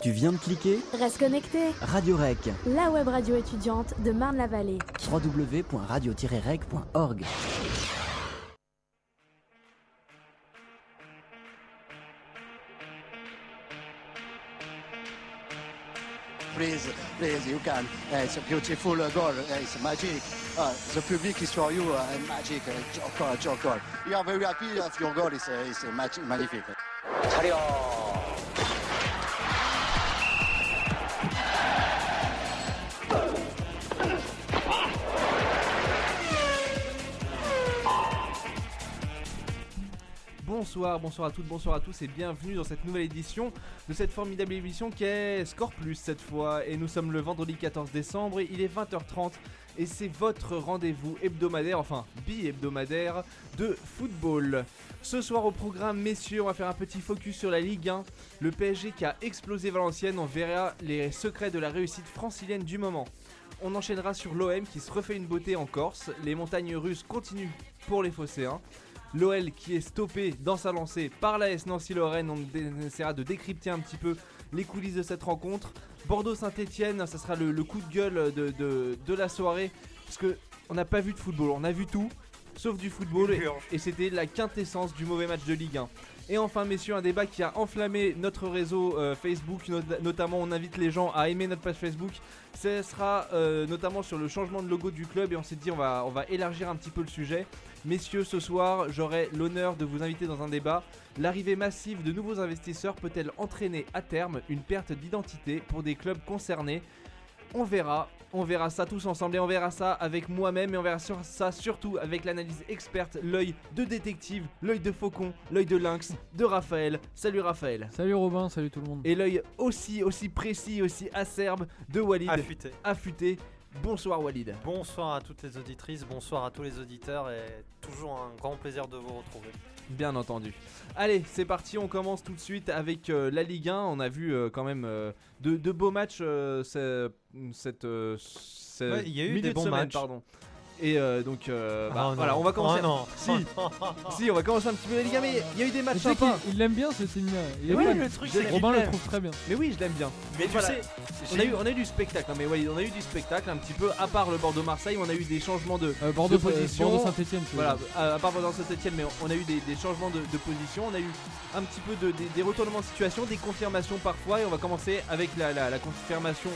Tu viens de cliquer ? Reste connecté. Radio Rec. La web radio étudiante de Marne-la-Vallée. www.radio-rec.org. Please, you can. It's a beautiful goal. It's magic. The public is for you. Magic. Joke goal. You are very happy of your goal. It's magnifique. Bonsoir à toutes, bonsoir à tous et bienvenue dans cette nouvelle édition de cette formidable émission qui est Score Plus cette fois. Et nous sommes le vendredi 14 décembre, il est 20h30 et c'est votre rendez-vous hebdomadaire, enfin bi-hebdomadaire de football. Ce soir au programme, messieurs, on va faire un petit focus sur la Ligue 1. Le PSG qui a explosé Valenciennes, on verra les secrets de la réussite francilienne du moment. On enchaînera sur l'OM qui se refait une beauté en Corse, les montagnes russes continuent pour les Phocéens. L'OL qui est stoppé dans sa lancée par l'AS Nancy-Lorraine, on essaiera de décrypter un petit peu les coulisses de cette rencontre. Bordeaux-Saint-Etienne, ça sera le coup de gueule de la soirée, parce qu'on n'a pas vu de football, on a vu tout, sauf du football, et c'était la quintessence du mauvais match de Ligue 1. Et enfin messieurs, un débat qui a enflammé notre réseau Facebook, notamment on invite les gens à aimer notre page Facebook. Ce sera notamment sur le changement de logo du club et on s'est dit on va élargir un petit peu le sujet. Messieurs, ce soir j'aurai l'honneur de vous inviter dans un débat. L'arrivée massive de nouveaux investisseurs peut-elle entraîner à terme une perte d'identité pour des clubs concernés ? On verra ça tous ensemble et on verra ça avec moi-même et on verra ça surtout avec l'analyse experte, l'œil de détective, l'œil de faucon, l'œil de lynx de Raphaël. Salut Raphaël. Salut Robin, salut tout le monde. Et l'œil aussi précis, aussi acerbe de Walid. Affûté. Bonsoir Walid. Bonsoir à toutes les auditrices, bonsoir à tous les auditeurs et toujours un grand plaisir de vous retrouver. Bien entendu. Allez, c'est parti, on commence tout de suite avec la Ligue 1. On a vu quand même de beaux matchs cette il y a eu milieu des de bons semaine, matchs. pardon. Et donc voilà, non. on va commencer. Oh non. Si, on va commencer un petit peu la Ligue 1, mais il y a eu des matchs sympas. Il l'aime bien ce team-là. Oui, fan. le truc c'est qu'il Robin le l'aime. trouve très bien. Mais oui, je l'aime bien. Mais tu Voilà. sais, On a eu du spectacle, mais ouais, on a eu du spectacle un petit peu. À part le Bordeaux-Marseille, on a eu des changements de position. Bordeaux-Saint-Etienne. Voilà, à part dans Saint-Etienne, mais on a eu des changements de position. On a eu un petit peu des retournements de situation, des confirmations parfois. Et on va commencer avec la confirmation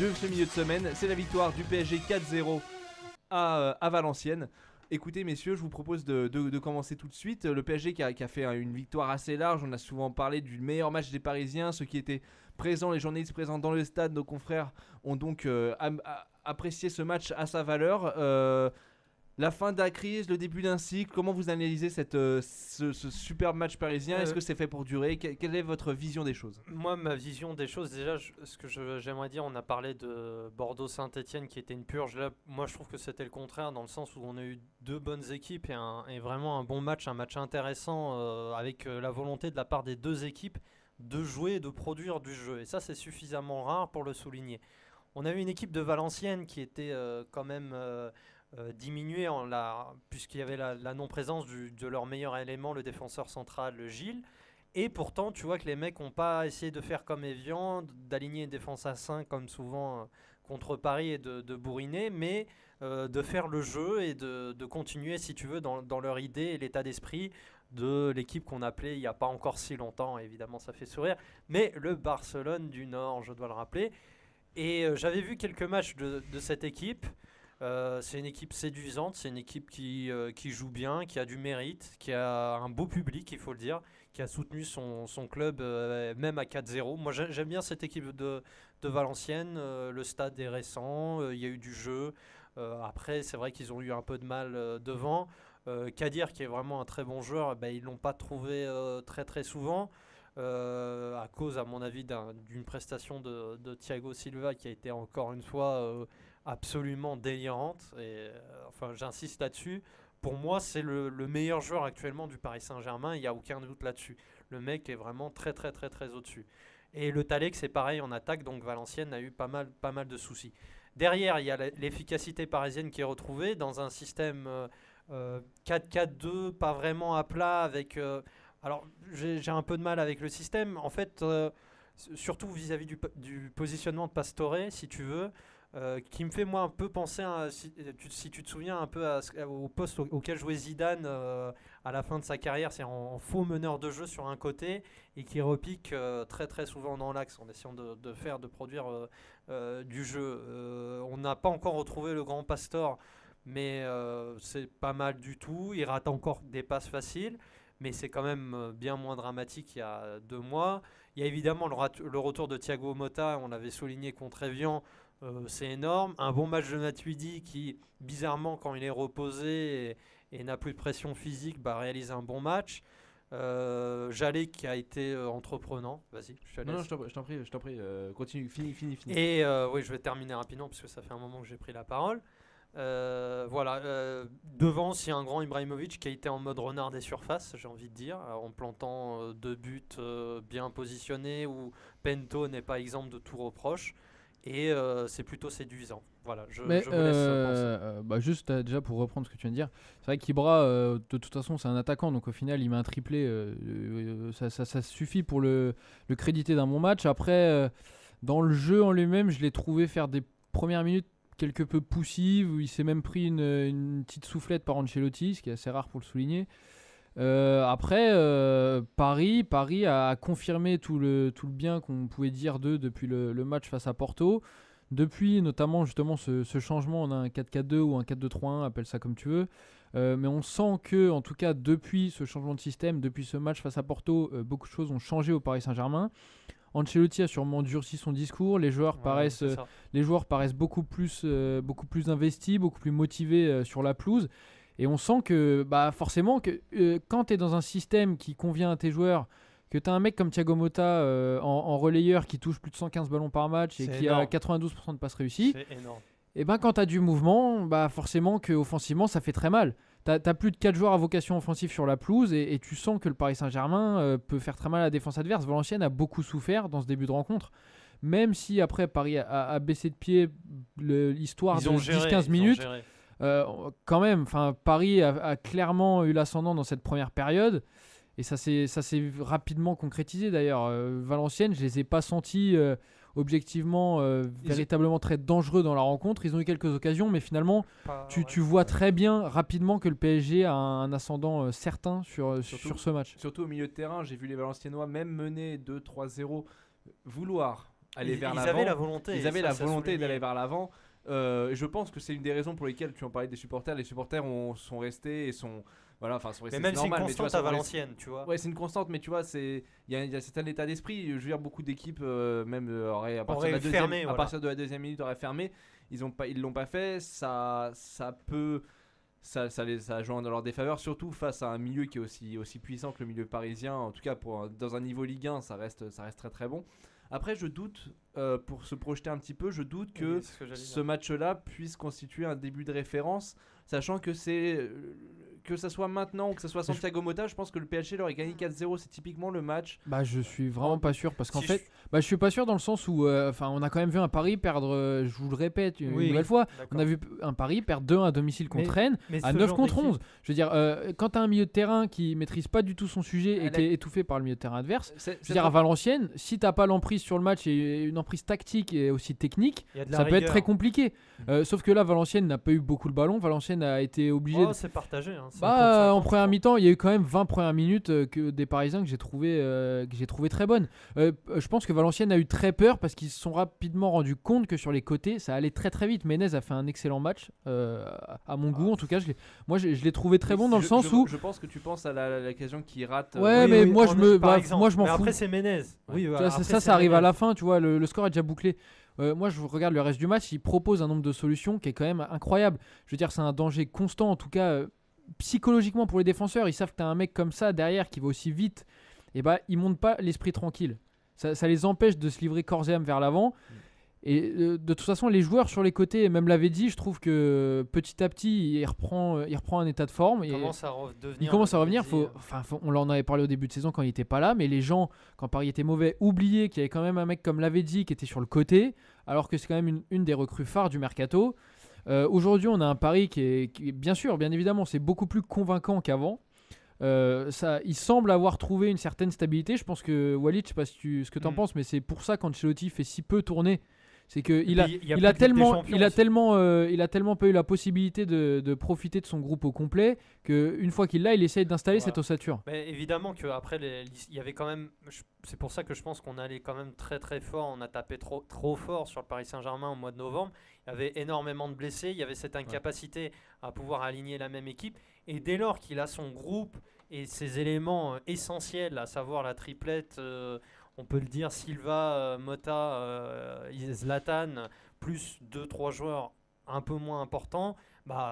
de ce milieu de semaine. C'est la victoire du PSG 4-0 à Valenciennes. Écoutez messieurs, je vous propose de commencer tout de suite. Le PSG qui a fait une victoire assez large. On a souvent parlé du meilleur match des Parisiens. Ceux qui étaient présents, les journalistes présents dans le stade, nos confrères ont donc apprécié ce match à sa valeur. La fin de la crise, le début d'un cycle, comment vous analysez ce superbe match parisien ? Est-ce que c'est fait pour durer ? Quelle est votre vision des choses ? moi, ma vision des choses, déjà, j'aimerais dire, on a parlé de Bordeaux-Saint-Etienne qui était une purge. Là, moi, je trouve que c'était le contraire, dans le sens où on a eu deux bonnes équipes et vraiment un bon match, un match intéressant avec la volonté de la part des deux équipes de jouer et de produire du jeu. Et ça, c'est suffisamment rare pour le souligner. On a eu une équipe de Valenciennes qui était quand même diminuée puisqu'il y avait la non-présence de leur meilleur élément, le défenseur central, le Gilles. Et pourtant, tu vois que les mecs n'ont pas essayé de faire comme Evian, d'aligner une défense à 5 comme souvent contre Paris et de bourriner, mais de faire le jeu et de continuer, si tu veux, dans leur idée et l'état d'esprit de l'équipe qu'on appelait il n'y a pas encore si longtemps, évidemment ça fait sourire, mais le Barcelone du Nord, je dois le rappeler. Et j'avais vu quelques matchs de cette équipe. C'est une équipe séduisante, c'est une équipe qui joue bien, qui a du mérite, qui a un beau public, il faut le dire, qui a soutenu son club même à 4-0. Moi j'aime bien cette équipe de Valenciennes, le stade est récent, il y a eu du jeu. Après c'est vrai qu'ils ont eu un peu de mal devant. Kadir qui est vraiment un très bon joueur, ils ne l'ont pas trouvé très très souvent. À cause à mon avis d'une prestation de Thiago Silva qui a été encore une fois absolument délirante et enfin j'insiste là-dessus. Pour moi c'est le meilleur joueur actuellement du Paris Saint-Germain, il n'y a aucun doute là-dessus. Le mec est vraiment très très très très au-dessus. Et le Talek c'est pareil en attaque, donc Valenciennes a eu pas mal de soucis. Derrière il y a l'efficacité parisienne qui est retrouvée dans un système 4-4-2 pas vraiment à plat avec... alors j'ai un peu de mal avec le système. En fait surtout vis-à-vis du positionnement de Pastore, si tu veux, qui me fait moi un peu penser, si tu te souviens un peu au poste auquel jouait Zidane à la fin de sa carrière, c'est en faux meneur de jeu sur un côté et qui repique très très souvent dans l'axe en essayant de produire du jeu. On n'a pas encore retrouvé le grand Pastore, mais c'est pas mal du tout. Il rate encore des passes faciles, mais c'est quand même bien moins dramatique qu'il y a 2 mois. Il y a évidemment le retour de Thiago Motta, on l'avait souligné contre Evian, c'est énorme. Un bon match de Matuidi qui, bizarrement, quand il est reposé et n'a plus de pression physique, réalise un bon match. Jallet qui a été entreprenant. Vas-y, je te laisse. Non, je t'en prie, continue, finis. Et oui, je vais terminer rapidement parce que ça fait un moment que j'ai pris la parole. Devant, s'il y a un grand Ibrahimovic qui a été en mode renard des surfaces, j'ai envie de dire, en plantant 2 buts bien positionnés où Pento n'est pas exempt de tout reproche. Et c'est plutôt séduisant. Voilà, je vous laisse penser. Juste déjà pour reprendre ce que tu viens de dire, c'est vrai qu'Ibra, de toute façon, c'est un attaquant, donc au final, il met un triplé, ça suffit pour le créditer d'un bon match. Après, dans le jeu en lui-même, je l'ai trouvé faire des premières minutes quelque peu poussives, où il s'est même pris une petite soufflette par Ancelotti, ce qui est assez rare pour le souligner. Après, Paris a confirmé tout le bien qu'on pouvait dire d'eux depuis le match face à Porto. Depuis notamment justement ce changement, on a un 4-4-2 ou un 4-2-3-1, appelle ça comme tu veux. Mais on sent que, en tout cas, depuis ce changement de système, depuis ce match face à Porto, beaucoup de choses ont changé au Paris Saint-Germain. Ancelotti a sûrement durci son discours. Les joueurs paraissent beaucoup plus investis, beaucoup plus motivés sur la pelouse. Et on sent que forcément, que quand tu es dans un système qui convient à tes joueurs, que tu as un mec comme Thiago Motta en relayeur qui touche plus de 115 ballons par match et qui a 92% de passes réussies, c'est énorme. Et quand tu as du mouvement, forcément qu'offensivement, ça fait très mal. Tu as plus de 4 joueurs à vocation offensive sur la pelouse et tu sens que le Paris Saint-Germain peut faire très mal à la défense adverse. Valenciennes a beaucoup souffert dans ce début de rencontre. Même si après Paris a baissé de pied l'histoire de 10-15 minutes. Quand même, Paris a clairement eu l'ascendant dans cette première période et ça s'est rapidement concrétisé d'ailleurs. Valenciennes, je les ai pas sentis objectivement véritablement très dangereux dans la rencontre. Ils ont eu quelques occasions, mais finalement tu vois très bien rapidement que le PSG a un ascendant certain sur ce match. Surtout au milieu de terrain, j'ai vu les Valenciennois même mener 2-3-0 vouloir aller vers l'avant. Ils avaient la volonté d'aller vers l'avant. Je pense que c'est une des raisons pour lesquelles tu en parlais des supporters. Les supporters sont restés et sont restés. Mais même c'est une constante à Valenciennes, tu vois. Ouais, c'est une constante, mais tu vois, il y a un certain état d'esprit. Je veux dire, beaucoup d'équipes auraient à partir de la deuxième minute auraient fermé. Ils l'ont pas fait. Ça a joué dans leur défaveur, surtout face à un milieu qui est aussi puissant que le milieu parisien. En tout cas, dans un niveau Ligue 1, ça reste très très bon. Après, je doute, pour se projeter un petit peu, je doute que ce match-là puisse constituer un début de référence, sachant que que ça soit maintenant ou que ça soit Santiago Motta, je pense que le PSG leur a gagné 4-0, c'est typiquement le match. Je suis vraiment pas sûr parce qu'en fait, je suis pas sûr dans le sens où on a quand même vu un Paris perdre, je vous le répète une nouvelle fois, on a vu un Paris perdre 2-1 à domicile contre Rennes, à 9 contre 11. Je veux dire, quand tu as un milieu de terrain qui maîtrise pas du tout son sujet et qui est étouffé par le milieu de terrain adverse, à Valenciennes, si t'as pas l'emprise sur le match et une emprise tactique et aussi technique, ça peut être très compliqué. Sauf que là, Valenciennes n'a pas eu beaucoup le ballon. Valenciennes a été obligé. C'est partagé. En première mi-temps, il y a eu quand même 20 premières minutes des Parisiens que j'ai trouvé très bonnes. Je pense que Valenciennes a eu très peur parce qu'ils se sont rapidement rendus compte que sur les côtés, ça allait très très vite. Menez a fait un excellent match, à mon goût en tout cas. Je l'ai trouvé très bon dans le sens où. Je pense que tu penses à l'occasion qui rate. Moi je m'en fous. Après c'est Menez. Ça arrive à la fin, tu vois. Le score est déjà bouclé. Moi, je regarde le reste du match. Il propose un nombre de solutions qui est quand même incroyable. Je veux dire, c'est un danger constant, en tout cas psychologiquement pour les défenseurs. Ils savent que tu as un mec comme ça derrière qui va aussi vite. Et ils montent pas l'esprit tranquille. Ça les empêche de se livrer corps et âme vers l'avant. Et de toute façon, les joueurs sur les côtés, même l'avait dit, je trouve que petit à petit, il reprend un état de forme. Il commence à revenir. On en avait parlé au début de saison quand il n'était pas là, mais les gens, quand Paris était mauvais, oubliaient qu'il y avait quand même un mec comme l'avait dit qui était sur le côté, alors que c'est quand même une des recrues phares du mercato. Aujourd'hui, on a un Paris qui est bien sûr, bien évidemment, c'est beaucoup plus convaincant qu'avant. il semble avoir trouvé une certaine stabilité. Je pense que Walid, je sais pas ce que tu en penses, mais c'est pour ça qu'Ancelotti fait si peu tourner. C'est qu'il a tellement pas eu la possibilité de profiter de son groupe au complet qu'une fois qu'il l'a, il essaye d'installer cette ossature. Mais évidemment qu'après, il y avait quand même. C'est pour ça que je pense qu'on allait quand même très très fort. On a tapé trop fort sur le Paris Saint-Germain au mois de novembre. Il y avait énormément de blessés. Il y avait cette incapacité à pouvoir aligner la même équipe. Et dès lors qu'il a son groupe et ses éléments essentiels, à savoir la triplette. On peut le dire, Silva, Mota, Zlatan, plus 2-3 joueurs un peu moins importants,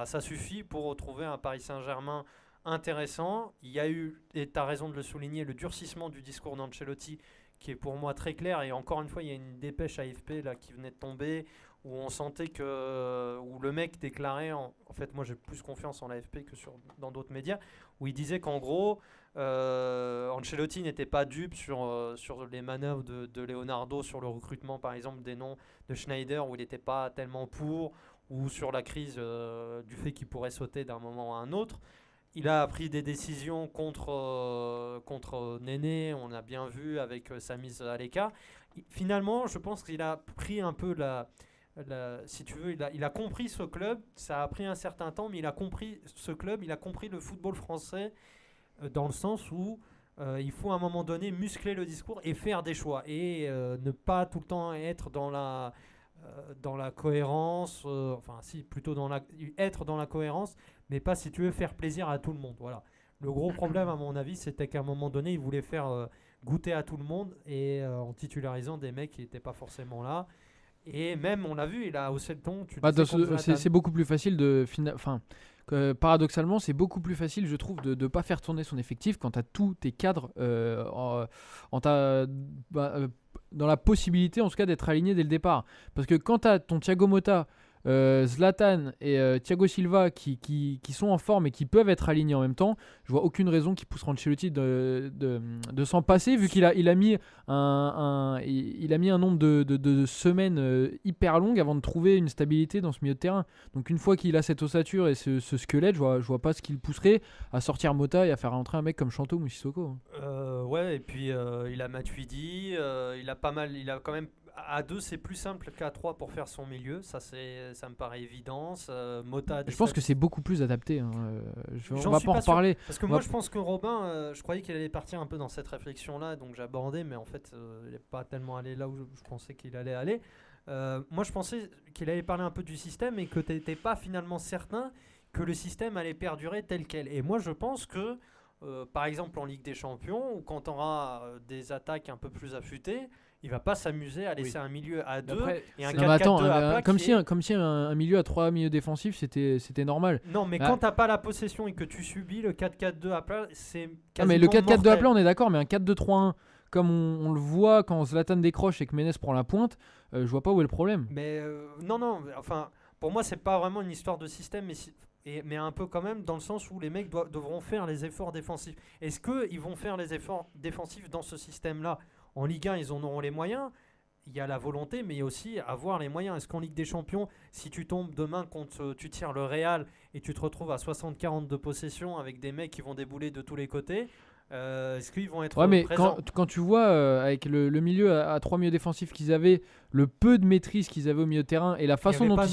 ça suffit pour retrouver un Paris Saint-Germain intéressant. Il y a eu, et tu as raison de le souligner, le durcissement du discours d'Ancelotti qui est pour moi très clair. Et encore une fois, il y a une dépêche AFP là, qui venait de tomber où on sentait où le mec déclarait, en fait moi j'ai plus confiance en l'AFP que dans d'autres médias, où il disait qu'en gros Ancelotti n'était pas dupe sur les manœuvres de Leonardo sur le recrutement par exemple des noms de Schneider où il n'était pas tellement pour, ou sur la crise du fait qu'il pourrait sauter d'un moment à un autre. Il a pris des décisions contre Néné, on a bien vu avec sa mise à l'écart. Finalement je pense qu'il a pris un peu si tu veux, il a compris ce club. Ça a pris un certain temps, mais il a compris ce club, il a compris le football français dans le sens où il faut à un moment donné muscler le discours et faire des choix et ne pas tout le temps être dans la cohérence, plutôt être dans la cohérence, mais pas si tu veux faire plaisir à tout le monde. Voilà. Le gros problème à mon avis, c'était qu'à un moment donné, il voulait faire goûter à tout le monde et en titularisant des mecs qui n'étaient pas forcément là. Et même, on l'a vu, il a haussé le ton. C'est beaucoup plus facile paradoxalement, c'est beaucoup plus facile, je trouve, de ne pas faire tourner son effectif quand tu as tous tes cadres dans la possibilité, en tout cas, d'être alignés dès le départ. Parce que quand tu as ton Thiago Motta, Zlatan et Thiago Silva qui sont en forme et qui peuvent être alignés en même temps, je vois aucune raison qui poussera Ancelotti de s'en passer, vu qu'il a mis un nombre de semaines hyper longues avant de trouver une stabilité dans ce milieu de terrain. Donc une fois qu'il a cette ossature et ce squelette, je vois pas ce qu'il pousserait à sortir Mota et à faire rentrer un mec comme Chantôme ou Sissoko. Ouais, et puis il a Matuidi, il a quand même. À 2 c'est plus simple qu'à 3 pour faire son milieu, ça me paraît évident. Mota, je pense que c'est beaucoup plus adapté. On va pas en reparler. Parce que moi je pense que Robin, je croyais qu'il allait partir un peu dans cette réflexion là, donc j'abordais, mais en fait il n'est pas tellement allé là où je pensais qu'il allait aller. Moi je pensais qu'il allait parler un peu du système et que tu n'étais pas finalement certain que le système allait perdurer tel quel. Et moi je pense que par exemple en Ligue des Champions, ou quand on aura des attaques un peu plus affûtées, il va pas s'amuser à laisser un milieu à 2 et un 4-4-2 à plat. Comme si un milieu à 3 milieux défensifs c'était normal. Non, mais quand t'as pas la possession et que tu subis le 4-4-2 à plat, c'est quasiment mais le 4-4-2 mortel. à plat, on est d'accord, mais un 4-2-3-1 comme on le voit quand Zlatan décroche et que Ménès prend la pointe, je vois pas où est le problème. Mais non, enfin pour moi c'est pas vraiment une histoire de système, mais un peu quand même dans le sens où les mecs devront faire les efforts défensifs. Est-ce qu'ils vont faire les efforts défensifs dans ce système-là ? En Ligue 1, ils en auront les moyens. Il y a la volonté, mais il y a aussi avoir les moyens. Est-ce qu'en Ligue des Champions, si tu tombes demain contre tu tires le Real et tu te retrouves à 60-40 de possession avec des mecs qui vont débouler de tous les côtés, est-ce qu'ils vont être présents ? Quand tu vois avec le milieu à 3 milieux défensifs qu'ils avaient, le peu de maîtrise qu'ils avaient au milieu de terrain et la façon dont ils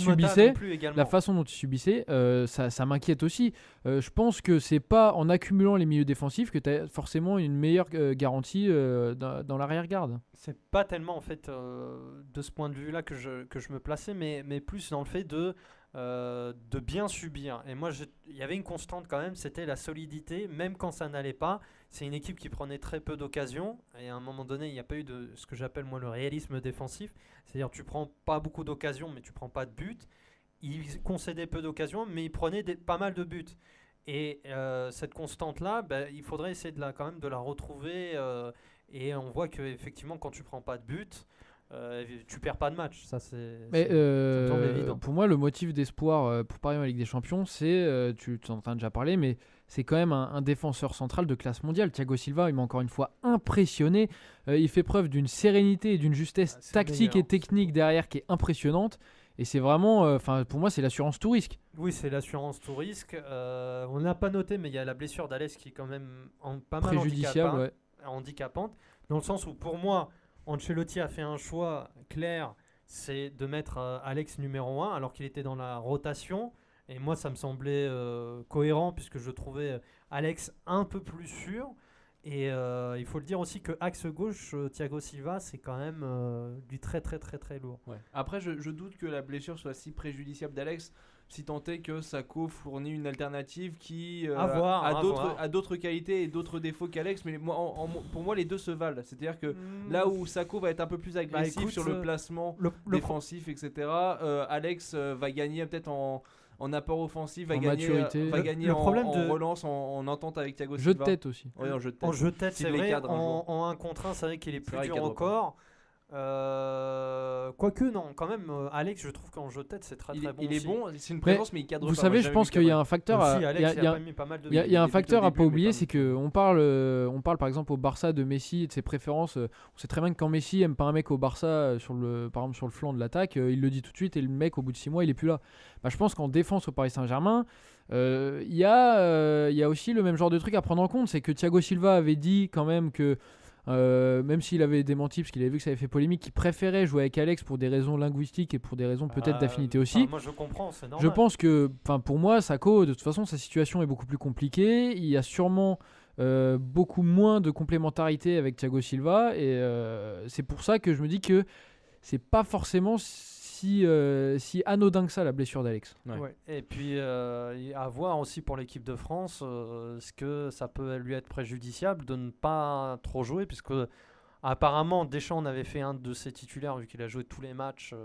subissaient, ça m'inquiète aussi. Je pense que c'est pas en accumulant les milieux défensifs que tu as forcément une meilleure garantie dans l'arrière-garde. C'est pas tellement en fait de ce point de vue là que je me plaçais, mais plus dans le fait de bien subir. Et moi, il y avait une constante quand même, c'était la solidité, même quand ça n'allait pas. C'est une équipe qui prenait très peu d'occasions, et à un moment donné, il n'y a pas eu de ce que j'appelle moi le réalisme défensif. C'est-à-dire tu prends pas beaucoup d'occasions, mais tu prends pas de but. Ils concédaient peu d'occasions, mais ils prenaient pas mal de buts. Et cette constante-là, il faudrait essayer quand même de la retrouver. Et on voit qu'effectivement, quand tu prends pas de but, tu perds pas de match. Ça me semble évident. Pour moi, le motif d'espoir pour Paris en Ligue des Champions, c'est, tu en as déjà parlé, mais c'est quand même un défenseur central de classe mondiale. Thiago Silva, il m'a encore une fois impressionné. Il fait preuve d'une sérénité et d'une justesse tactique et technique derrière qui est impressionnante. Et c'est vraiment, pour moi, c'est l'assurance tout risque. Oui, c'est l'assurance tout risque. On n'a pas noté, mais il y a la blessure d'Alex qui est quand même pas mal Préjudiciable, ouais. handicapante. Dans le sens où, pour moi, Ancelotti a fait un choix clair, c'est de mettre Alex numéro 1 alors qu'il était dans la rotation. Et moi, ça me semblait cohérent puisque je trouvais Alex un peu plus sûr. Et il faut le dire aussi que axe gauche, Thiago Silva, c'est quand même du très très très très lourd. Ouais. Après, je doute que la blessure soit si préjudiciable d'Alex, si tant est que Sakho fournit une alternative qui a d'autres qualités et d'autres défauts qu'Alex. Mais pour moi, les deux se valent. C'est-à-dire que là où Sakho va être un peu plus agressif sur le placement défensif, etc., Alex va gagner peut-être en apport offensif, va gagner en relance, en entente avec Thiago Silva. Jeu de tête aussi. Ouais, en jeu de tête. En jeu de tête, c'est vrai. En 1 contre 1, c'est vrai qu'il est plus dur encore. Quoique, non, quand même, Alex, je trouve qu'en jeu de tête, c'est très très bon. Il est bon, c'est une présence, mais il cadre pas. Vous savez, je pense qu'il y a un facteur il y a un facteur à pas oublier, c'est qu'on parle par exemple au Barça de Messi et de ses préférences. On sait très bien que quand Messi aime pas un mec au Barça, par exemple sur le flanc de l'attaque, il le dit tout de suite et le mec, au bout de 6 mois, il est plus là. Je pense qu'en défense au Paris Saint-Germain, il y a aussi le même genre de truc à prendre en compte. C'est que Thiago Silva avait dit quand même que même s'il avait démenti parce qu'il avait vu que ça avait fait polémique, qu'il préférait jouer avec Alex pour des raisons linguistiques et pour des raisons peut-être d'affinité aussi. Moi je comprends, c'est normal. Je pense que pour moi, Sakho, de toute façon, sa situation est beaucoup plus compliquée. Il y a sûrement beaucoup moins de complémentarité avec Thiago Silva et c'est pour ça que je me dis que c'est pas forcément si anodin que ça la blessure d'Alex. Ouais. Et puis à voir aussi pour l'équipe de France, est-ce que ça peut lui être préjudiciable de ne pas trop jouer, puisque apparemment Deschamps en avait fait un de ses titulaires vu qu'il a joué tous les matchs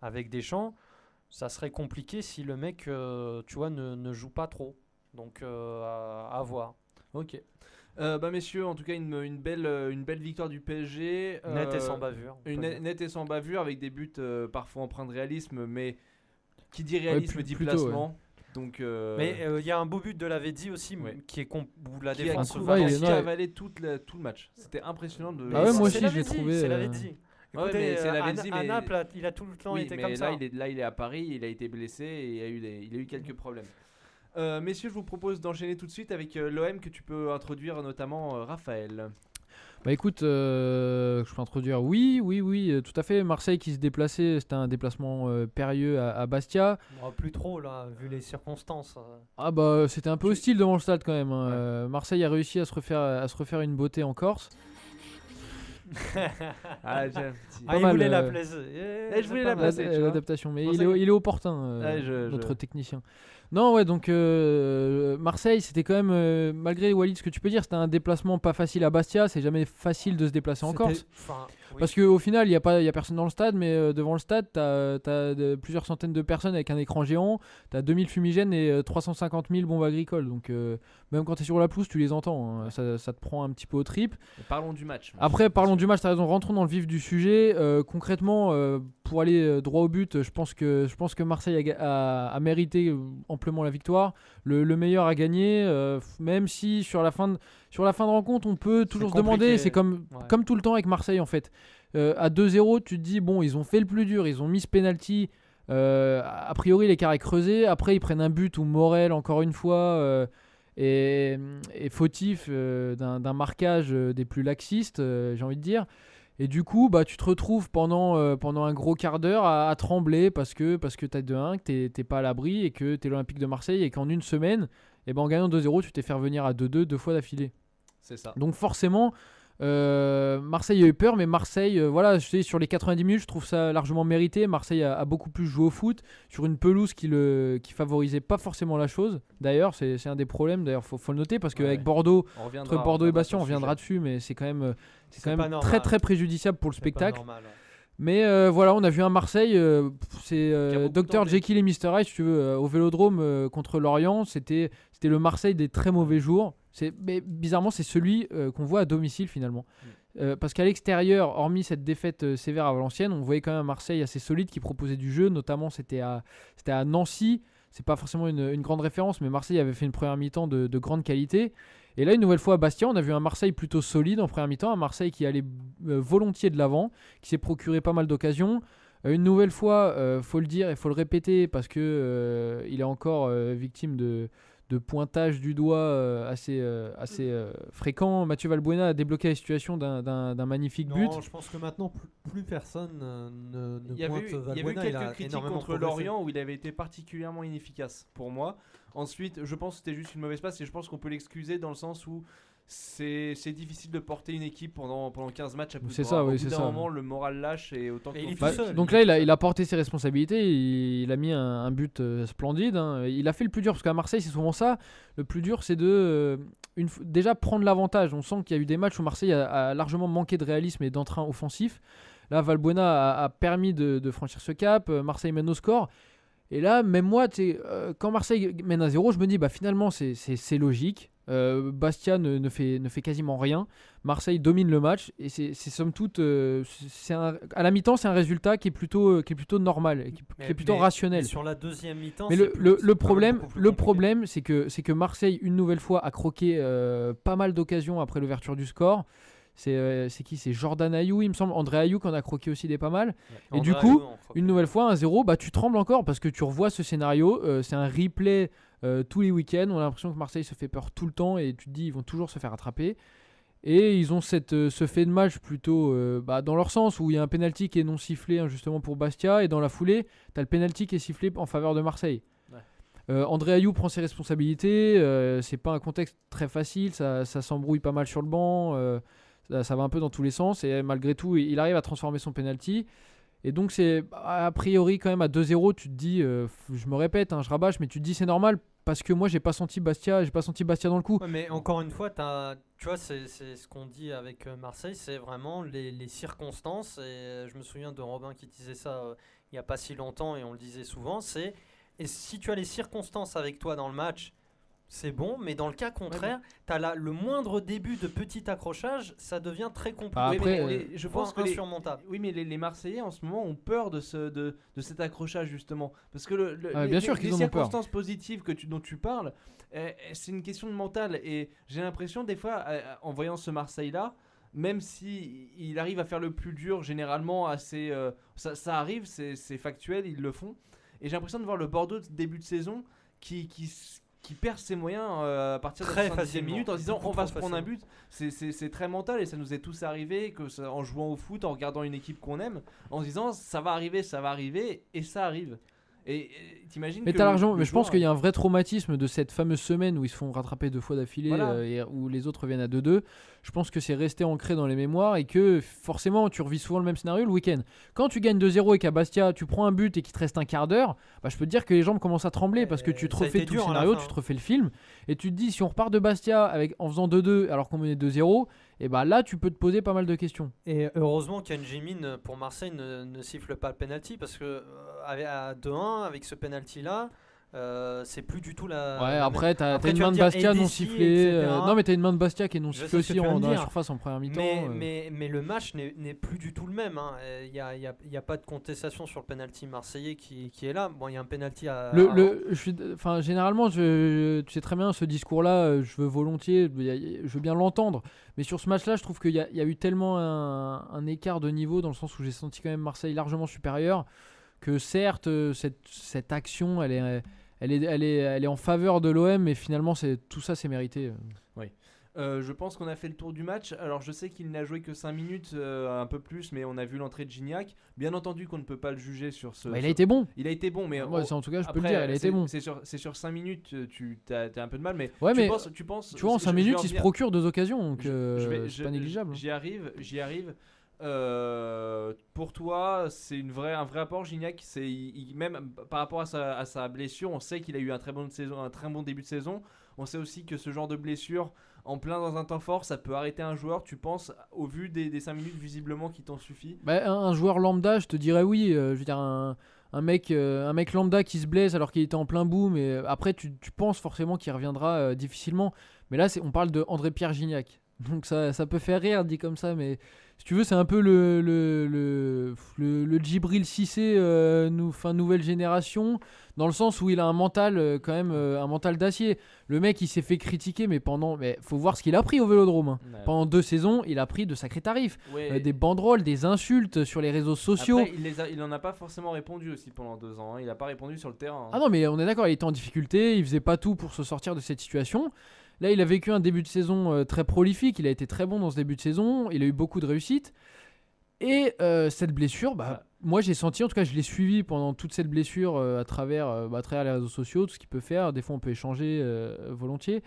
avec Deschamps. Ça serait compliqué si le mec tu vois ne joue pas trop, donc à voir. Ok. Messieurs, en tout cas une belle victoire du PSG. Nette et sans bavure. Nette et sans bavure, avec des buts parfois empreints de réalisme, mais qui dit réalisme dit plutôt, placement. Ouais. Donc, mais il y a un beau but de la Vedzi aussi, qui est où la qui défense a avalé tout le match. C'était impressionnant de. Ah ouais, moi aussi je l'ai trouvé. C'est la Vedzi. Écoutez, mais c'est la Vedzi, à Naples, il a tout le temps été comme ça. Là, il est à Paris, il a été blessé et il a eu quelques problèmes. Messieurs, je vous propose d'enchaîner tout de suite avec l'OM que tu peux introduire, notamment Raphaël. Écoute, je peux introduire, oui, tout à fait. Marseille qui se déplaçait, c'était un déplacement périlleux à Bastia. Plus trop là, vu les circonstances. C'était un peu hostile devant le stade quand même. Hein. Ouais. Marseille a réussi à se refaire une beauté en Corse. Il voulait la placer. Je voulais la placer. L'adaptation, mais il est opportun, notre technicien. Non, ouais, donc Marseille, c'était quand même, malgré Walid, ce que tu peux dire, c'était un déplacement pas facile à Bastia. C'est jamais facile de se déplacer en Corse. Oui. Parce qu'au final, il n'y a personne dans le stade, mais devant le stade, tu as plusieurs centaines de personnes avec un écran géant, tu as 2000 fumigènes et 350 000 bombes agricoles. Donc, même quand tu es sur la pelouse, tu les entends. Hein. Ça te prend un petit peu aux tripes. Et parlons du match. Après, parlons du match, tu as raison. Rentrons dans le vif du sujet. Concrètement, pour aller droit au but, je pense que Marseille a mérité amplement la victoire. Le meilleur a gagné, même si sur la fin de rencontre, on peut toujours se demander, c'est comme tout le temps avec Marseille en fait. À 2-0, tu te dis, bon, ils ont fait le plus dur, ils ont mis ce penalty, a priori l'écart est creusé, après ils prennent un but où Morel, encore une fois, est fautif d'un marquage des plus laxistes, j'ai envie de dire. Et du coup, tu te retrouves pendant un gros quart d'heure à trembler parce que tu as 2-1, que t'es pas à l'abri et que tu es l'Olympique de Marseille et qu'en une semaine, en gagnant 2-0, tu t'es fait revenir à 2-2 deux fois d'affilée. C'est ça. Donc forcément, Marseille a eu peur, mais Marseille, je sais, sur les 90 minutes, je trouve ça largement mérité. Marseille a beaucoup plus joué au foot sur une pelouse qui favorisait pas forcément la chose. D'ailleurs, c'est un des problèmes. D'ailleurs, faut le noter parce qu'avec Bordeaux, entre Bordeaux et Bastia, on reviendra dessus, mais c'est quand même très très préjudiciable pour le spectacle. Normal, ouais. Mais on a vu un Marseille, c'est Dr Jekyll et Mr Hyde, si tu veux, au Vélodrome contre Lorient. C'était le Marseille des très mauvais jours. Mais bizarrement, c'est celui qu'on voit à domicile finalement. Parce qu'à l'extérieur, hormis cette défaite sévère à Valenciennes, on voyait quand même un Marseille assez solide qui proposait du jeu. Notamment, c'était à Nancy. C'est pas forcément une grande référence, mais Marseille avait fait une première mi-temps de grande qualité. Et là, une nouvelle fois à Bastia, on a vu un Marseille plutôt solide en première mi-temps, un Marseille qui allait volontiers de l'avant, qui s'est procuré pas mal d'occasions. Une nouvelle fois, faut le dire et faut le répéter parce que il est encore victime de pointage du doigt assez fréquent. Mathieu Valbuena a débloqué la situation d'un magnifique but. Non, je pense que maintenant plus personne ne Il y avait pointe eu Valbuena. quelques critiques contre Lorient où il avait été particulièrement inefficace pour moi. Ensuite, je pense que c'était juste une mauvaise passe et je pense qu'on peut l'excuser dans le sens où c'est difficile de porter une équipe pendant 15 matchs à plus C'est de ça, bras. oui, Au c'est bout d'un ça. moment, le moral lâche et autant Et il est qu'on- tout seul. Donc là, il a porté ses responsabilités, il a mis un but splendide. Hein. Il a fait le plus dur, parce qu'à Marseille, c'est souvent ça. Le plus dur, c'est de déjà prendre l'avantage. On sent qu'il y a eu des matchs où Marseille a largement manqué de réalisme et d'entrain offensif. Là, Valbuena a permis de franchir ce cap. Marseille mène au score. Et là, même moi, quand Marseille mène à 0, je me dis, bah, finalement, c'est logique. Bastia ne fait quasiment rien. Marseille domine le match et c'est somme toute, à la mi-temps, c'est un résultat qui est plutôt normal, qui est plutôt rationnel. Mais sur la deuxième mi-temps, Mais c'est le quand même problème, beaucoup plus le compliqué. problème, c'est que Marseille, une nouvelle fois, a croqué pas mal d'occasions après l'ouverture du score. C'est qui? C'est Jordan Ayew, il me semble. André Ayew qui en a croqué aussi des pas mal. Et du coup, une nouvelle fois, 1-0, bah, tu trembles encore parce que tu revois ce scénario. C'est un replay tous les week-ends. On a l'impression que Marseille se fait peur tout le temps et tu te dis ils vont toujours se faire attraper. Et ils ont ce fait de match plutôt dans leur sens où il y a un penalty qui est non sifflé justement pour Bastia et dans la foulée, tu as le penalty qui est sifflé en faveur de Marseille. André Ayew prend ses responsabilités. C'est pas un contexte très facile. Ça s'embrouille pas mal sur le banc. Ça va un peu dans tous les sens et malgré tout, il arrive à transformer son penalty. Et donc, c'est a priori quand même à 2-0. Tu te dis, je me répète, je rabâche, mais tu te dis c'est normal parce que moi, j'ai pas senti Bastia dans le coup. Ouais, mais encore une fois, tu vois, c'est ce qu'on dit avec Marseille, c'est vraiment les circonstances. Et je me souviens de Robin qui disait ça il n'y a pas si longtemps et on le disait souvent. Et si tu as les circonstances avec toi dans le match, c'est bon, mais dans le cas contraire, tu as le moindre début de petit accrochage, ça devient très compliqué. Après, je pense que insurmontable. oui, mais les Marseillais en ce moment ont peur de cet accrochage justement, parce que bien sûr qu'ils les en ont peur. circonstances positives dont tu parles, c'est une question de mental et j'ai l'impression des fois en voyant ce Marseille-là, même si il arrive à faire le plus dur généralement assez, ça arrive, c'est factuel, ils le font, et j'ai l'impression de voir le Bordeaux de début de saison qui perd ses moyens à partir de la Très 70e facilement. minute en se disant Beaucoup on va trop se prendre un facilement. but. C'est très mental et ça nous est tous arrivé en jouant au foot, en regardant une équipe qu'on aime, en se disant ça va arriver et ça arrive. Et t'imagines Mais que t'as l'argent, le mais je pense joueur- qu'il y a un vrai traumatisme de cette fameuse semaine où ils se font rattraper 2 fois d'affilée Voilà. et où les autres reviennent à 2-2. Je pense que c'est resté ancré dans les mémoires et que forcément tu revis souvent le même scénario le week-end. Quand tu gagnes 2-0 et qu'à Bastia tu prends un but et qu'il te reste un quart d'heure, bah, je peux te dire que les jambes commencent à trembler parce que tu te ça a refais été tout le dur à la scénario, fin, tu te refais le film et tu te dis si on repart de Bastia en faisant 2-2 alors qu'on menait 2-0, et bah là tu peux te poser pas mal de questions. Et heureusement qu'Ange Min pour Marseille ne siffle pas le penalty parce que à 2-1 avec ce penalty là, c'est plus du tout la. Ouais, la après t'as Après, une tu vas main me de dire Bastia non Edessi, sifflée. etc. Non mais t'as une main de Bastia qui est non Je sais sifflée ce que aussi tu vas me dans la dire. surface en première mi-temps. Mais le match n'est plus du tout le même. Il n'y a pas de contestation sur le penalty marseillais qui est là. Bon, il y a un penalty à. Généralement, tu sais très bien, ce discours-là, je veux volontiers, je veux bien l'entendre. Mais sur ce match-là, je trouve qu'il y a eu tellement un écart de niveau, dans le sens où j'ai senti quand même Marseille largement supérieur, que certes, cette action, elle est en faveur de l'OM, mais finalement, tout ça, c'est mérité. Je pense qu'on a fait le tour du match. Alors je sais qu'il n'a joué que 5 minutes, un peu plus, mais on a vu l'entrée de Gignac. Bien entendu qu'on ne peut pas le juger sur ce... Il a été bon. Il a été bon, mais Moi, en tout cas, je peux le après, dire, il a été bon. C'est sur 5 minutes, t'as un peu de mal, mais Ouais, mais tu penses, tu vois, en 5 minutes, il se procure 2 occasions, donc c'est pas négligeable. J'y arrive. Pour toi, c'est un vrai apport, Gignac. Même par rapport à sa blessure, on sait qu'il a eu un très bon début de saison. On sait aussi que ce genre de blessure, en plein dans un temps fort, ça peut arrêter un joueur. Tu penses, au vu des 5 minutes visiblement qui t'ont suffi? Un joueur lambda, je te dirais oui. Je veux dire, un mec lambda qui se blesse alors qu'il était en plein boom, mais après tu penses forcément qu'il reviendra difficilement. Mais là, on parle de André-Pierre Gignac. Donc ça peut faire rire dit comme ça, mais si tu veux, c'est un peu le Djibril Cissé nouvelle génération, dans le sens où il a un mental quand même, un mental d'acier. Le mec, il s'est fait critiquer, mais faut voir ce qu'il a pris au Vélodrome. Hein. Ouais. Pendant 2 saisons, il a pris de sacrés tarifs. Ouais. Des banderoles, des insultes sur les réseaux sociaux. Après, il en a pas forcément répondu aussi pendant 2 ans. Hein. Il a pas répondu sur le terrain. Hein. Ah non, mais on est d'accord, il était en difficulté, il faisait pas tout pour se sortir de cette situation. Là, il a vécu un début de saison très prolifique, il a été très bon dans ce début de saison, il a eu beaucoup de réussite. Et cette blessure, moi j'ai senti, en tout cas je l'ai suivi pendant toute cette blessure à travers les réseaux sociaux, tout ce qu'il peut faire. Des fois on peut échanger volontiers.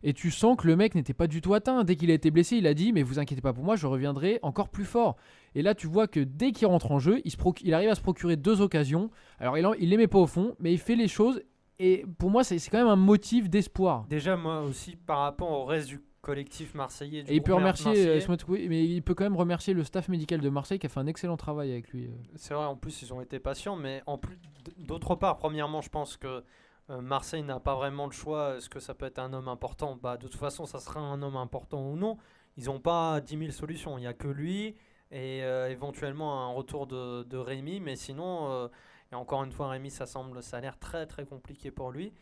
Et tu sens que le mec n'était pas du tout atteint. Dès qu'il a été blessé, il a dit mais vous inquiétez pas pour moi, je reviendrai encore plus fort. Et là tu vois que dès qu'il rentre en jeu, il arrive à se procurer 2 occasions. Alors il les met pas au fond, mais il fait les choses. Et pour moi, c'est quand même un motif d'espoir. Déjà, moi aussi, par rapport au reste du collectif marseillais. Et il peut remercier, mais il peut quand même remercier le staff médical de Marseille qui a fait un excellent travail avec lui. C'est vrai, en plus, ils ont été patients. Mais en plus, d'autre part, premièrement, je pense que Marseille n'a pas vraiment le choix. Est-ce que ça peut être un homme important ? De toute façon, ça sera un homme important ou non. Ils n'ont pas 10 000 solutions. Il n'y a que lui et éventuellement un retour de Rémi. Mais sinon... Et encore une fois, Rémi, ça a l'air très très compliqué pour lui.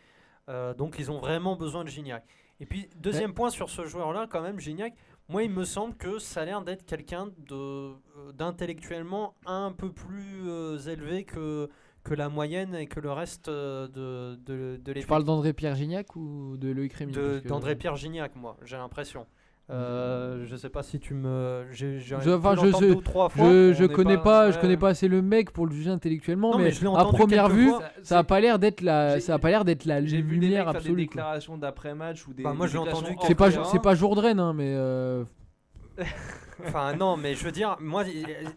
Donc ils ont vraiment besoin de Gignac. Et puis, deuxième point sur ce joueur-là, quand même, Gignac, moi il me semble que ça a l'air d'être quelqu'un d'intellectuellement un peu plus élevé que la moyenne et que le reste de l'effectif. Tu parles d'André-Pierre Gignac ou de Loïc Rémy ? D'André-Pierre Gignac, moi, j'ai l'impression. Je sais pas si tu me. Je connais pas assez le mec pour le juger intellectuellement, mais à première vue, ça a pas l'air d'être la J'ai vu des mecs lumière faire des absolue. déclarations d'après-match ou des. Moi, j'ai entendu. C'est pas Jourdain, hein, mais. Enfin non, mais je veux dire, moi,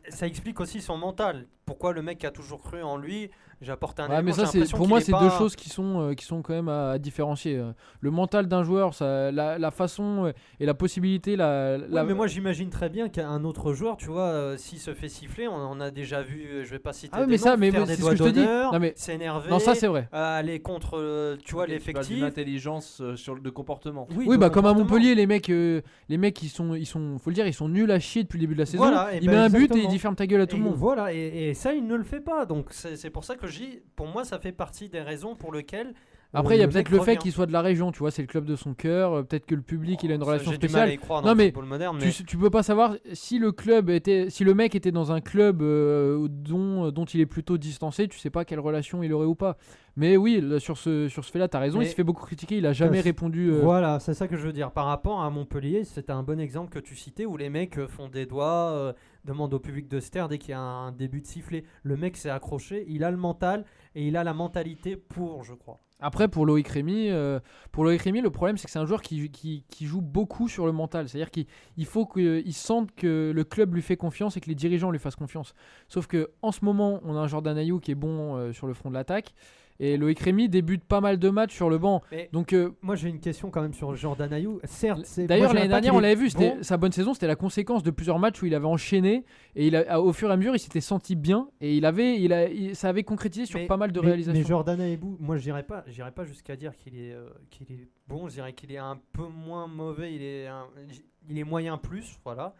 ça explique aussi son mental. Pourquoi le mec a toujours cru en lui. J'apporte un élément, mais ça, pour moi, c'est 2 choses qui sont quand même à différencier. Le mental d'un joueur, la façon et la possibilité. Mais moi, j'imagine très bien qu'un autre joueur, tu vois, s'il se fait siffler, on a déjà vu, je vais pas citer des noms, faire des doigts d'honneur, s'énerver, non, ça c'est vrai. aller contre, tu vois, l'effectif. L'intelligence de comportement. Oui, comme à Montpellier, les mecs, ils sont, faut le dire, ils sont nuls à chier depuis le début de la saison. Voilà, il met un but et il dit ferme ta gueule à tout le monde. Voilà, et ça, il ne le fait pas. Donc c'est pour ça que pour moi, ça fait partie des raisons pour lesquelles. Après, il y a peut-être le fait qu'il soit de la région, tu vois, c'est le club de son cœur. Peut-être que le public, il a une relation spéciale. J'ai du mal à y croire dans le football moderne, mais tu peux pas savoir si le mec était dans un club dont il est plutôt distancé, tu sais pas quelle relation il aurait ou pas. Mais oui, là, sur ce fait-là, t'as raison. Il se fait beaucoup critiquer, il a jamais répondu. Voilà, c'est ça que je veux dire. Par rapport à Montpellier, c'était un bon exemple que tu citais où les mecs font des doigts, demandent au public de se taire dès qu'il y a un début de sifflet. Le mec s'est accroché, il a le mental et il a la mentalité pour, je crois. Après, pour Loïc Rémy, le problème, c'est que c'est un joueur qui joue beaucoup sur le mental. C'est-à-dire qu'il faut qu'il sente que le club lui fait confiance et que les dirigeants lui fassent confiance. Sauf qu'en ce moment, on a un Jordan Ayew qui est bon sur le front de l'attaque. Et Loïc Rémy débute pas mal de matchs sur le banc. Donc, moi, j'ai une question quand même sur Jordan Ayew. Certes, d'ailleurs, l'année dernière, on l'avait vu, sa bonne saison, c'était la conséquence de plusieurs matchs où il avait enchaîné. Et au fur et à mesure, il s'était senti bien. Et ça avait concrétisé sur pas mal de réalisations. Mais Jordan Ayew, moi, je n'irais pas jusqu'à dire qu'il est bon. Je dirais qu'il est un peu moins mauvais. Il est moyen plus, voilà.